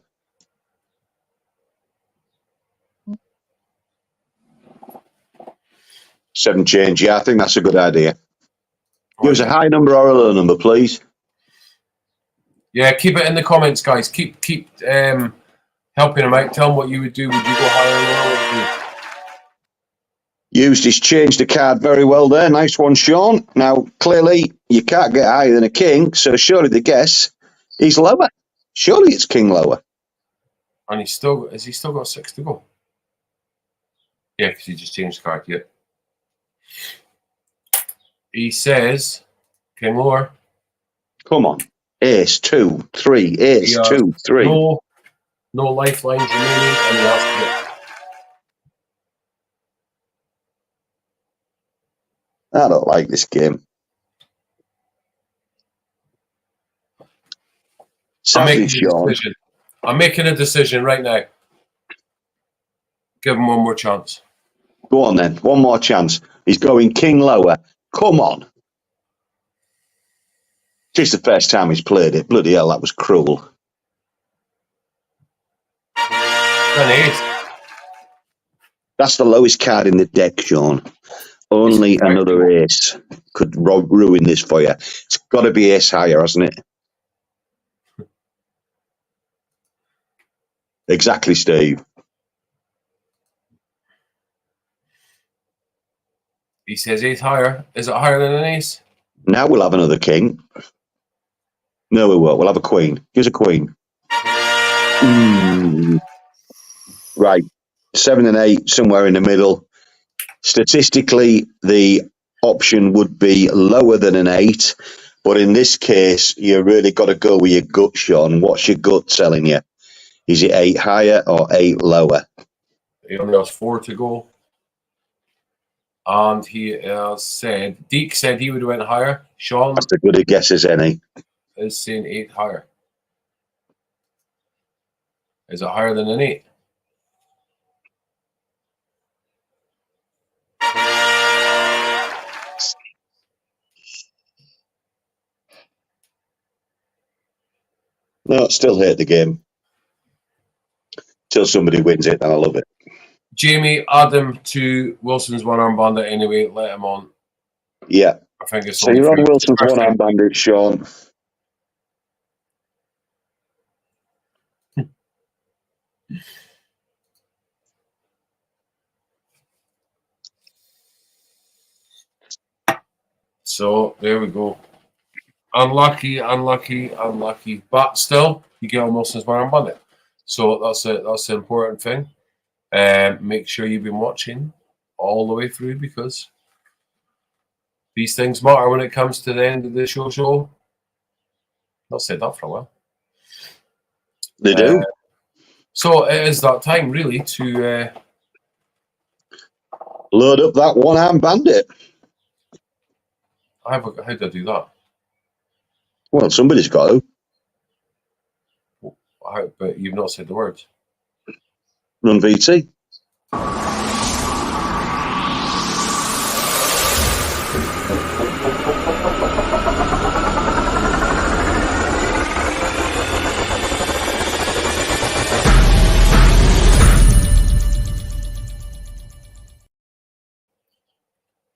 Seven change, yeah, I think that's a good idea. Give us a high number or a low number, please. Yeah, keep it in the comments, guys. Keep helping him out. Tell him what you would do. Would you go higher or lower? What would you do? Used his change the card very well there. Nice one, Sean. Now, clearly, you can't get higher than a king, so surely the guess is lower. Surely it's king lower. And has he still got 6 to go? Yeah, because he just changed the card. Yeah. He says king lower. Come on. Ace, 2, 3. Ace, 2, 3. No lifelines remaining, and he has to get. I don't like this game. Sadly, Sean. I'm making a decision right now. Give him one more chance. Go on then. One more chance. He's going king lower. Come on. It's the first time he's played it. Bloody hell, that was cruel. An ace. That's the lowest card in the deck, Sean. Only another ace could ruin this for you. It's got to be ace higher, hasn't it? Exactly, Steve. He says ace higher. Is it higher than an ace? Now we'll have another king. No, we won't. We'll have a queen. Here's a queen. Right. 7 and 8, somewhere in the middle. Statistically, the option would be lower than an 8, but in this case, you really got to go with your gut, Sean. What's your gut telling you? Is it 8 higher or 8 lower? He only has 4 to go. And he has said, Deke said he would have went higher. Sean That's as good a guess as any. is saying 8 higher. Is it higher than an 8? No, still hate the game. Till somebody wins it, and I love it. Jamie, add him to Wilson's one-arm bandit anyway. Let him on. Yeah. I think it's So only you're on fair. Wilson's one-arm bandit, Sean. So there we go. Unlucky. But still, you get on Wilson's one-arm bandit. So that's the important thing. Make sure you've been watching all the way through, because these things matter when it comes to the end of the show. I'll say that for a while. They do. So it is that time, really, to Load up that one-arm bandit. how do I do that? Well, somebody's got to. But you've not said the words. Run VT.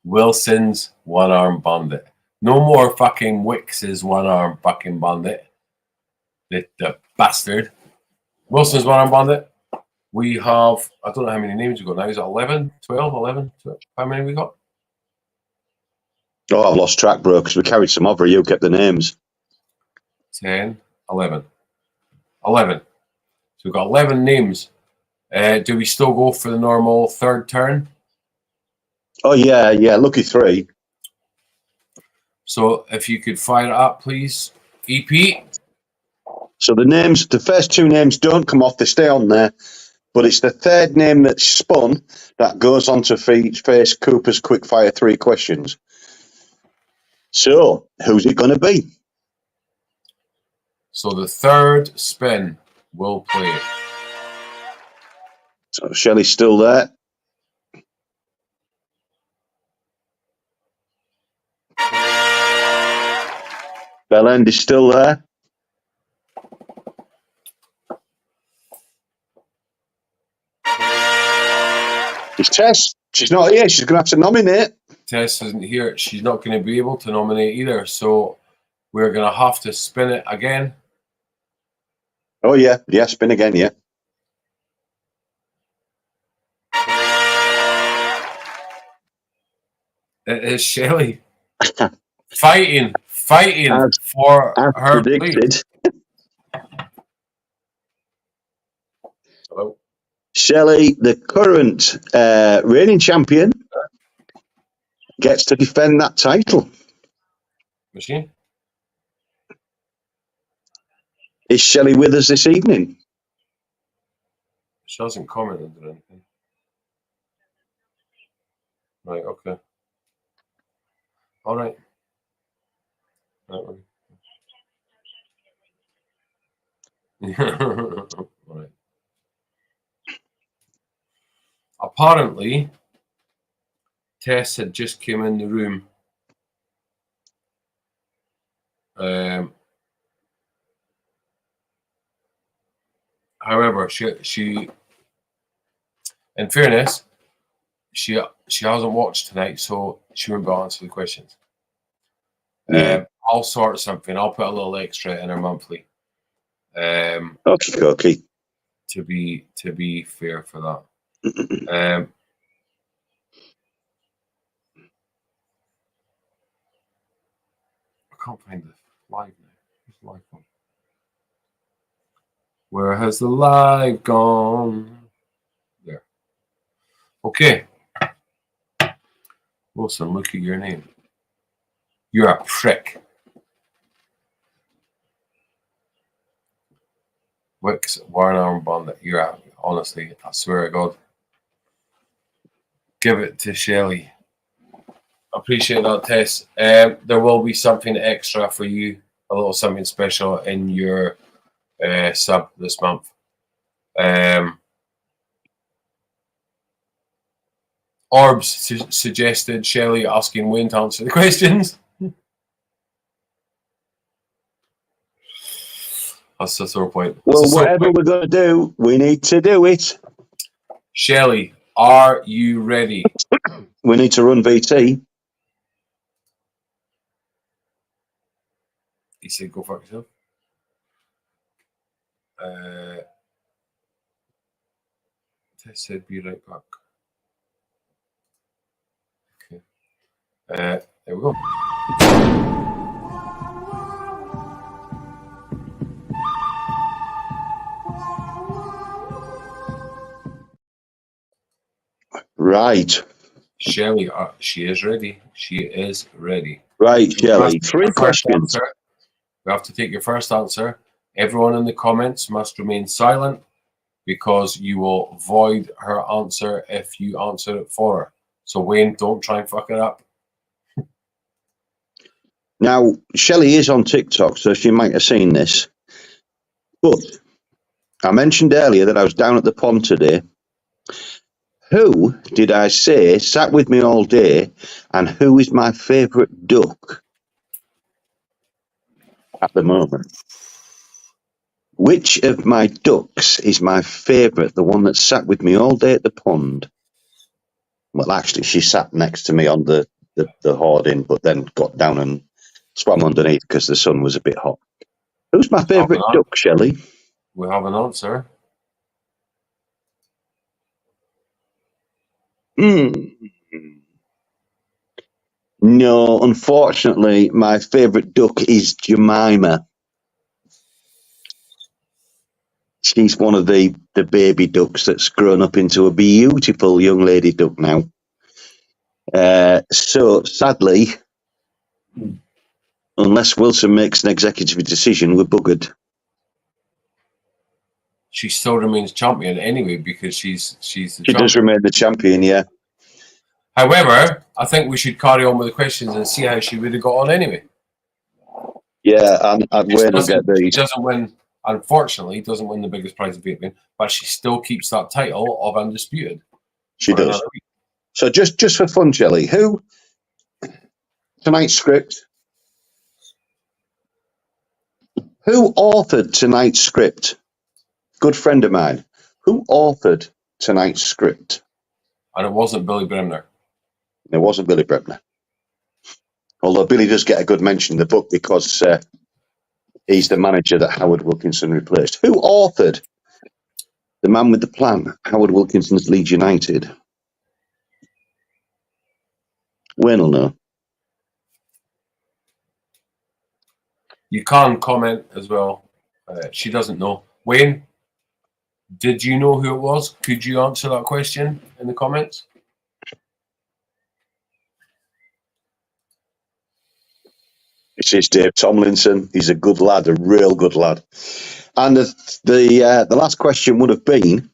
Wilson's one-arm bandit. No more fucking Wix's one-arm fucking bandit. The bastard. Wilson's one-arm bandit. We have, I don't know how many names we've got now. Is it 11, 12, 11? 12? How many we got? Oh, I've lost track, bro, because we carried some over. You kept the names. 10, 11. 11. So we've got 11 names. Do we still go for the normal third turn? Oh, yeah, lucky 3. So if you could fire it up, please. EP. So the first 2 names don't come off, they stay on there. But it's the third name that's spun that goes on to face Cooper's quickfire 3 questions. So, who's it going to be? So the third spin will play. So, Shelley's still there. Bellend is still there. It's Tess. She's not here. She's going to have to nominate. Tess isn't here. She's not going to be able to nominate either. So we're going to have to spin it again. Oh, yeah. Yeah, spin again, yeah. It is Shelley. fighting as for her predicted. place. Hello. Shelley, the current reigning champion, gets to defend that title. Machine? Is Shelley with us this evening? She hasn't commented or anything. Right, okay. All right. All right. Apparently, Tess had just came in the room. However, she, in fairness, she hasn't watched tonight, so she won't be able to answer the questions. Yeah. I'll sort something. I'll put a little extra in her monthly. Okay. To be fair for that. I can't find the live now. Where's the live gone? Where has the live gone? There. Okay. Wilson, look at your name. You're a prick. Wicks, Warren Armband, you're a, honestly, I swear to God. Give it to Shelley. Appreciate that, Tess. There will be something extra for you, a little something special in your sub this month. Orbs suggested Shelley asking Wayne to answer the questions. That's a sore point. Well, whatever we're going to do, we need to do it. Shelley, are you ready? We need to run VT. He said, go for it yourself. Tess said, be right back. Okay. There we go. Right. Shelley, she is ready. She is ready. Right, Shelley. 3 questions. Answer. We have to take your first answer. Everyone in the comments must remain silent because you will void her answer if you answer it for her. So, Wayne, don't try and fuck it up. Now, Shelley is on TikTok, so she might have seen this. But I mentioned earlier that I was down at the pond today. Who did I say sat with me all day, and who is my favourite duck at the moment? Which of my ducks is my favourite, the one that sat with me all day at the pond? Well, actually, she sat next to me on the hoarding, but then got down and swam underneath because the sun was a bit hot. Who's my favourite duck, Shelley? We have an answer. No, unfortunately, my favourite duck is Jemima. She's one of the baby ducks that's grown up into a beautiful young lady duck now. So, sadly, unless Wilson makes an executive decision, we're buggered. She still remains champion anyway because she's the She champion. does remain the champion, yeah. However, I think we should carry on with the questions and see how she would have got on anyway. Yeah, and Wayne will get these. She doesn't win, unfortunately, doesn't win the biggest prize of vaping, but she still keeps that title of undisputed. She does. So just for fun, Shelley, who tonight's script? Who authored tonight's script? Good friend of mine. Who authored tonight's script? And it wasn't Billy Bremner. It wasn't Billy Bremner. Although Billy does get a good mention in the book because he's the manager that Howard Wilkinson replaced. Who authored The Man with the Plan, Howard Wilkinson's Leeds United? Wayne will know. You can comment as well. She doesn't know. Wayne, did you know who it was? Could you answer that question in the comments? This is Dave Tomlinson. He's a good lad, a real good lad. And the last question would have been,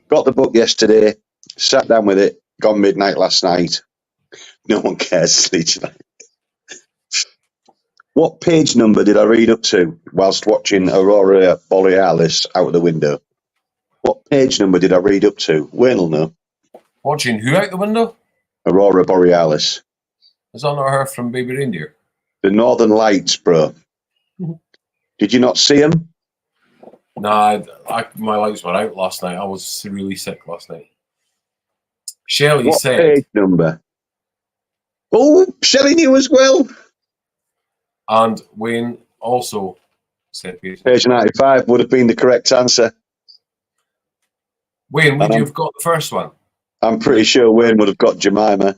got the book yesterday, sat down with it, gone midnight last night. No one cares. What page number did I read up to whilst watching Aurora Borealis out the window? What page number did I read up to? Wayne will know. Watching who out the window? Aurora Borealis. Is that not her from Baby Reindeer? The Northern Lights, bro. Did you not see them? Nah, my lights were out last night. I was really sick last night. Shelley What said... page number? Oh, Shelley knew as well. And Wayne also said page 95 would have been the correct answer. Wayne, would you have got the first one? I'm pretty sure Wayne would have got Jemima.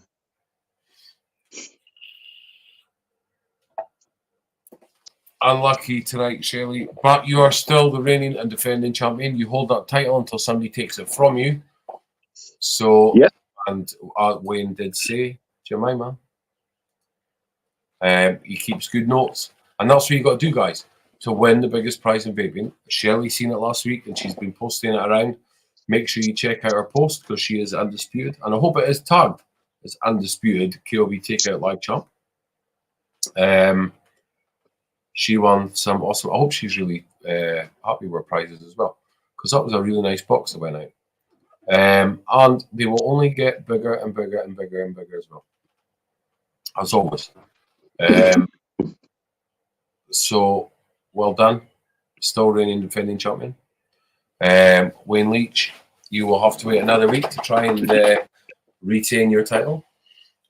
Unlucky tonight, Shelley. But you are still the reigning and defending champion. You hold that title until somebody takes it from you. So, Yeah. and Wayne did say, Jemima, he keeps good notes. And that's what you got to do, guys, to win the biggest prize in vaping. Shelley's seen it last week and she's been posting it around. Make sure you check out her post because she is undisputed. And I hope it is tagged as undisputed KOB Takeout Live Champ. She won some awesome. I hope she's really happy with prizes as well, because that was a really nice box that went out. And they will only get bigger and bigger and bigger and bigger as well, as always. So well done, still reigning defending champion. Wayne Leach, you will have to wait another week to try and retain your title.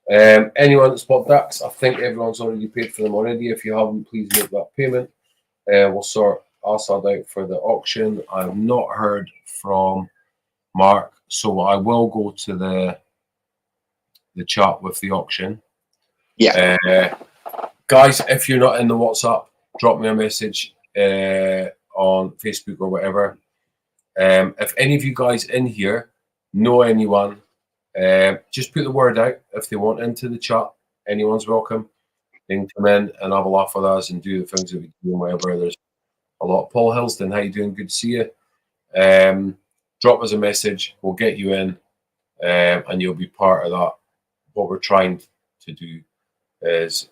Anyone that's bought DAX, I think everyone's already paid for them already. If you haven't, please make that payment. We'll sort Assad out for the auction. I've not heard from Mark, so I will go to the chat with the auction. Yeah. Guys, if you're not in the WhatsApp, drop me a message on Facebook or whatever. If any of you guys in here know anyone, just put the word out. If they want into the chat, anyone's welcome. They can come in and have a laugh with us and do the things that we do and whatever. There's a lot. Paul Hillston, how you doing? Good to see you. Drop us a message. We'll get you in, and you'll be part of that. What we're trying to do is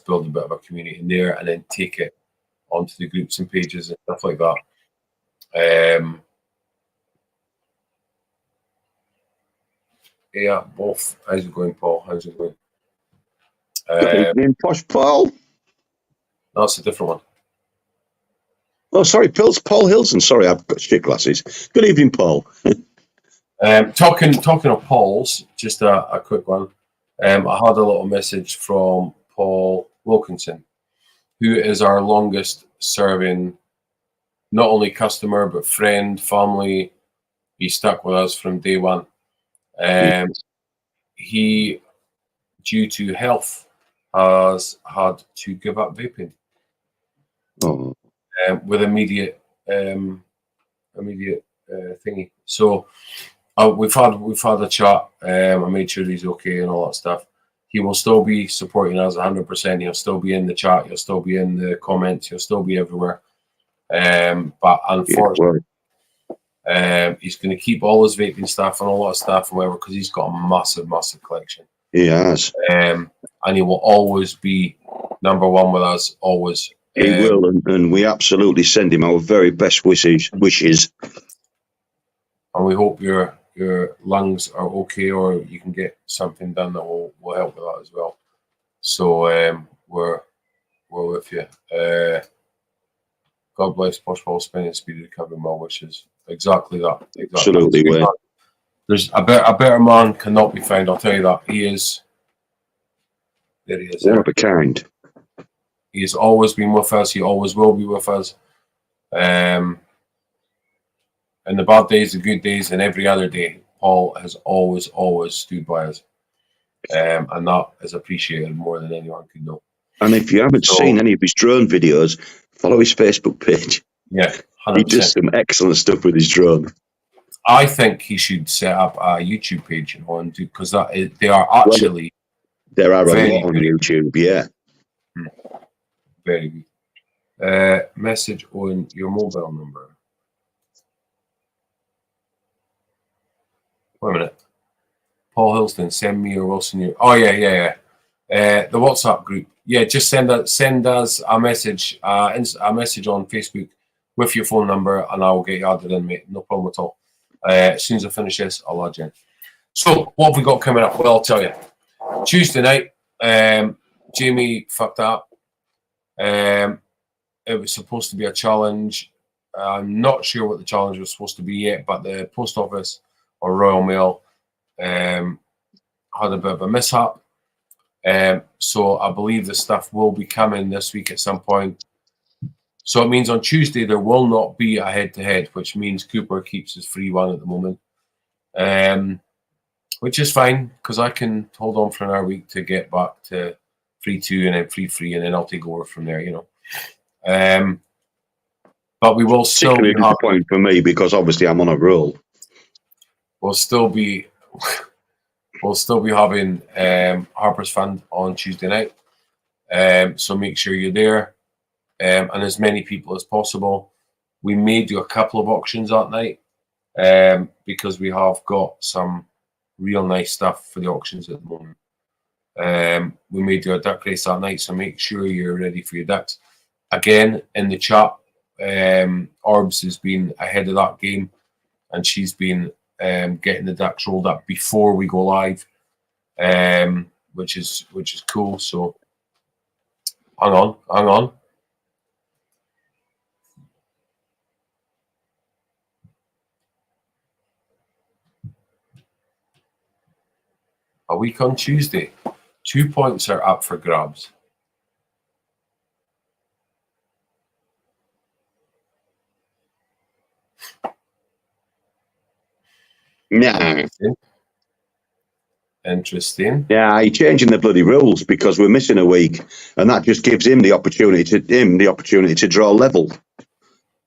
build a bit of a community in there and then take it onto the groups and pages and stuff like that. Yeah, both. How's it going, Paul? How's it going? Good evening, Posh Paul. That's a different one. Oh, sorry, Paul Hilton. Sorry, I've got shit glasses. Good evening, Paul. Talking of Paul's, just a quick one. I had a little message from Paul Wilkinson, who is our longest serving, not only customer, but friend, family. He stuck with us from day one. He, due to health, has had to give up vaping with immediate thingy. So we've had a chat. I made sure he's okay and all that stuff. He will still be supporting us 100%. He'll still be in the chat. He'll still be in the comments. He'll still be everywhere. But unfortunately, he's going to keep all his vaping stuff and all that stuff and whatever, because he's got a massive, massive collection. He has. And he will always be number one with us, always. He will, and we absolutely send him our very best wishes. And we hope your lungs are okay, or you can get something done that will help with that as well. So we're with you. God bless Posh Paul Spain and speedy recovery, my wishes. Exactly that. Absolutely, Wayne. There's a better man cannot be found. I'll tell you that. He is. There he is. One of a kind. He has always been with us. He always will be with us. In the bad days, the good days, and every other day, Paul has always stood by us. And that is appreciated more than anyone could know. And if you haven't seen any of his drone videos, follow his Facebook page. Yeah, 100%. He does some excellent stuff with his drone. I think he should set up a YouTube page and do, because they are actually. There are a lot on YouTube, yeah. Very good. Message on your mobile number. Wait a minute. Paul Hilston, send me or Wilson. Oh yeah. The WhatsApp group. Yeah, just send us a message, a message on Facebook with your phone number, and I will get you added in, mate. No problem at all. As soon as I finish this, I'll add you in. So, what have we got coming up? Well, I'll tell you. Tuesday night, Jamie fucked up. It was supposed to be a challenge. I'm not sure what the challenge was supposed to be yet, but the post office or Royal Mail had a bit of a mishap. So I believe the stuff will be coming this week at some point. So it means on Tuesday there will not be a head-to-head, which means Cooper keeps his free one at the moment, which is fine because I can hold on for another week to get back to 3-2 and then 3-3, and then I'll take over from there, you know. But we will still be disappointing for me because obviously I'm on a roll. We'll still be we'll still be having Harper's Fund on Tuesday night. So make sure you're there, and as many people as possible. We may do a couple of auctions that night, because we have got some real nice stuff for the auctions at the moment. We may do a duck race that night, so make sure you're ready for your ducks. Again, in the chat, Orbs has been ahead of that game, and she's been getting the ducks rolled up before we go live, which is cool. So hang on. A week on Tuesday, 2 points are up for grabs. Nah. Interesting. Yeah, he's changing the bloody rules because we're missing a week, and that just gives him the opportunity to draw level,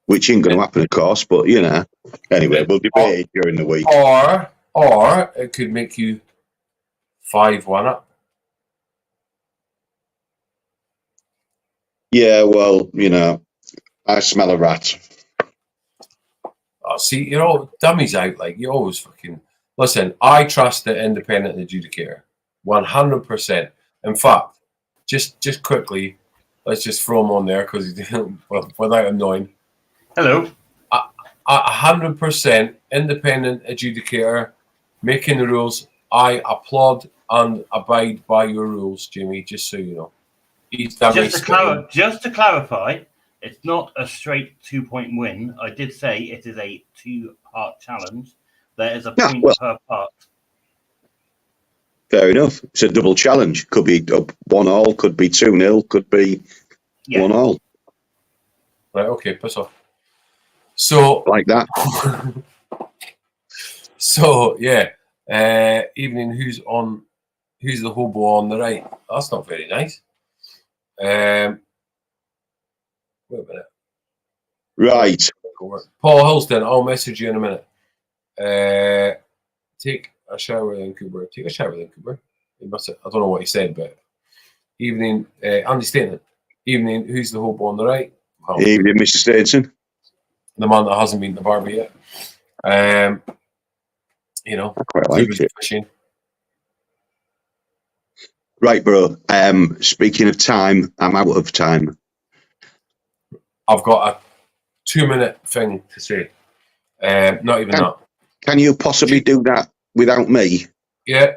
which ain't going to happen, of course. But you know, anyway, we'll debate it during the week. Or it could make you 5-1 up. Yeah, well, you know, I smell a rat. Oh, see, you're all dummies out. Like, you always fucking listen. I trust the independent adjudicator 100%. In fact, just quickly, let's just throw him on there because without annoying. Hello. 100% independent adjudicator making the rules. I applaud and abide by your rules, Jimmy. Just so you know, Just to clarify, it's not a straight 2-point win. I did say it is a 2-part challenge. There is a point per part. Fair enough. It's a double challenge. Could be 1-1, could be 2-0, could be 1-1. Right. Okay. Piss off. So like that. So yeah. Evening. Who's the hobo on the right? That's not very nice. Wait a minute. Right. Paul Hulston, I'll message you in a minute. Take a shower then, Cooper. Take a shower then, Cooper. He must have, I don't know what he said, but evening. Andy Stanton. Evening. Who's the hobo on the right? Well, Evening, Mr. Stanton. The man that hasn't been to the barber yet. You know, I quite like it. Fishing. Right, bro. Speaking of time, I'm out of time. I've got a 2-minute thing to say. Not even that. Can you possibly do that without me? Yeah.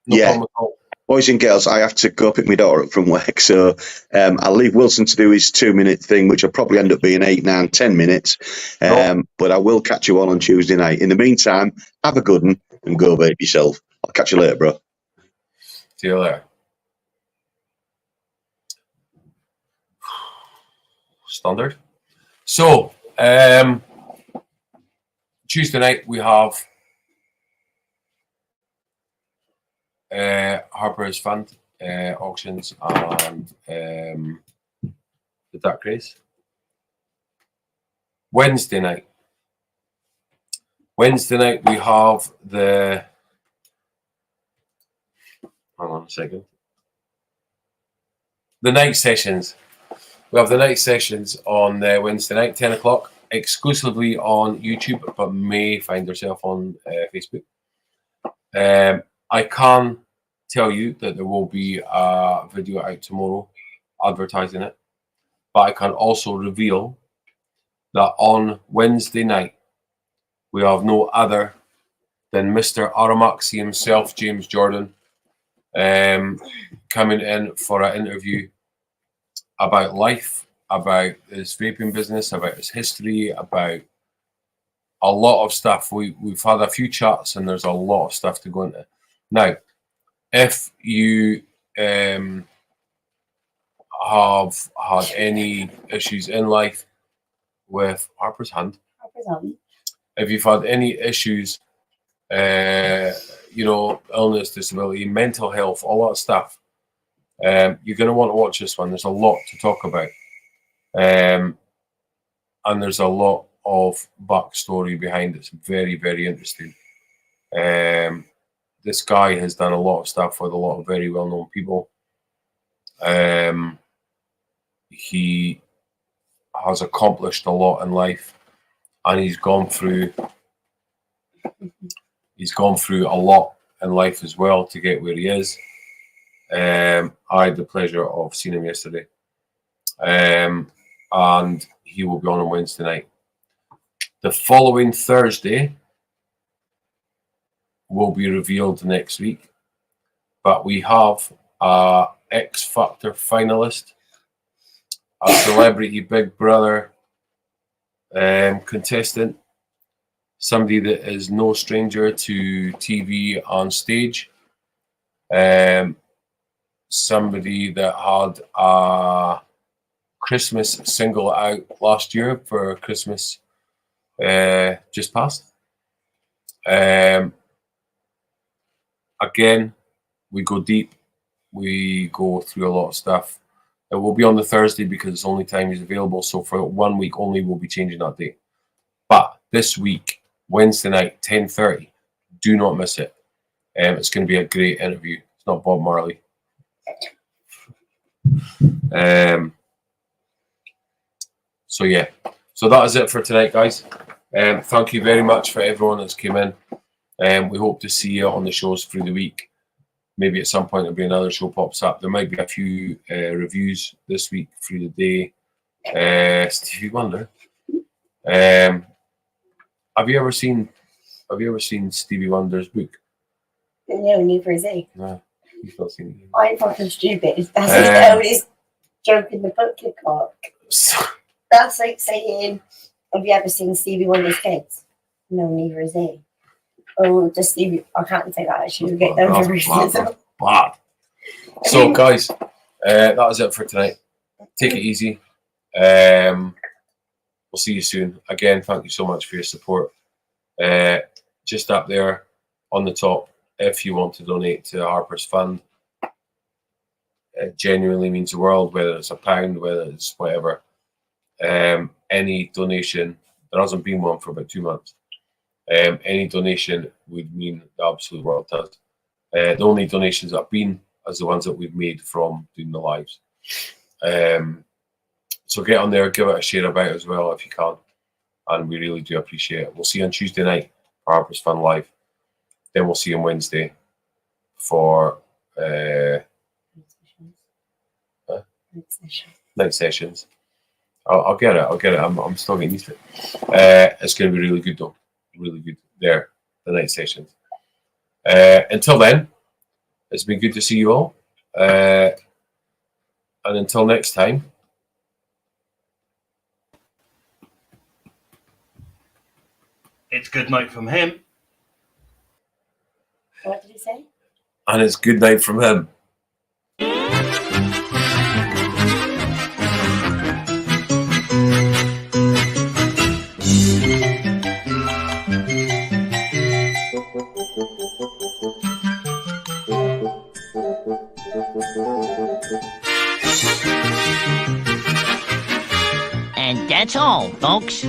No problem at all. Boys and girls, I have to go pick my daughter up from work, so I'll leave Wilson to do his 2-minute thing, which will probably end up being 8, 9, 10 minutes. But I will catch you on Tuesday night. In the meantime, have a good one and go babe yourself. I'll catch you later, bro. See you later. Standard. So, Tuesday night we have Harper's Fund auctions and the duck race. Wednesday night we have the. Hang on a second. The night sessions. We have the night sessions on Wednesday night, 10 o'clock, exclusively on YouTube, but may find yourself on Facebook. I can tell you that there will be a video out tomorrow advertising it, but I can also reveal that on Wednesday night, we have no other than Mr. Aramaxi himself, James Jordan, coming in for an interview about life, about his vaping business, about his history, about a lot of stuff. We've had a few chats and there's a lot of stuff to go into. Now, if you have had any issues in life with Harper's Hand, if you've had any issues, illness, disability, mental health, all that stuff, you're going to want to watch this one. There's a lot to talk about. And there's a lot of backstory behind it. It's very, very interesting. this guy has done a lot of stuff with a lot of very well-known people. He has accomplished a lot in life, and he's gone through a lot in life as well to get where he is. I had the pleasure of seeing him yesterday, and he will be on Wednesday night. The following Thursday will be revealed next week, but we have a X Factor finalist, a Celebrity Big Brother contestant, somebody that is no stranger to TV on stage, somebody that had a Christmas single out last year for Christmas just passed. Again, we go deep. We go through a lot of stuff. It will be on the Thursday because it's the only time he's available. So for 1 week only, we'll be changing that date. But this week, Wednesday night, 10:30, do not miss it. It's going to be a great interview. It's not Bob Marley. So yeah, so that is it for tonight, guys. Thank you very much for everyone that's came in. We hope to see you on the shows through the week. Maybe at some point there'll be another show pops up. There might be a few reviews this week through the day. Stevie Wonder. Have you ever seen Stevie Wonder's book? No, neither is he. No, you've not seen it. I'm fucking stupid. That's the oldest joke in the book you've got. That's like saying, have you ever seen Stevie Wonder's kids? No, neither is he. Oh, just Stevie. I can't say that. I should get them for reasons. Bad. So, guys, that is it for tonight. Take it easy. We'll see you soon. Again, thank you so much for your support. Just up there on the top, if you want to donate to Harper's Fund, it genuinely means the world, whether it's £1, whether it's whatever. Any donation, there hasn't been one for about 2 months. Any donation would mean the absolute world to us. The only donations that have been as the ones that we've made from doing the lives. So get on there, give it a share about as well if you can. And we really do appreciate it. We'll see you on Tuesday night for Harper's Fun Live. Then we'll see you on Wednesday for night sessions. I'll get it. I'm still getting used to it. It's going to be really good though. Really good there, the night sessions. Until then, it's been good to see you all. And until next time. It's good night from him. What did he say? And it's good night from him. And that's all, folks.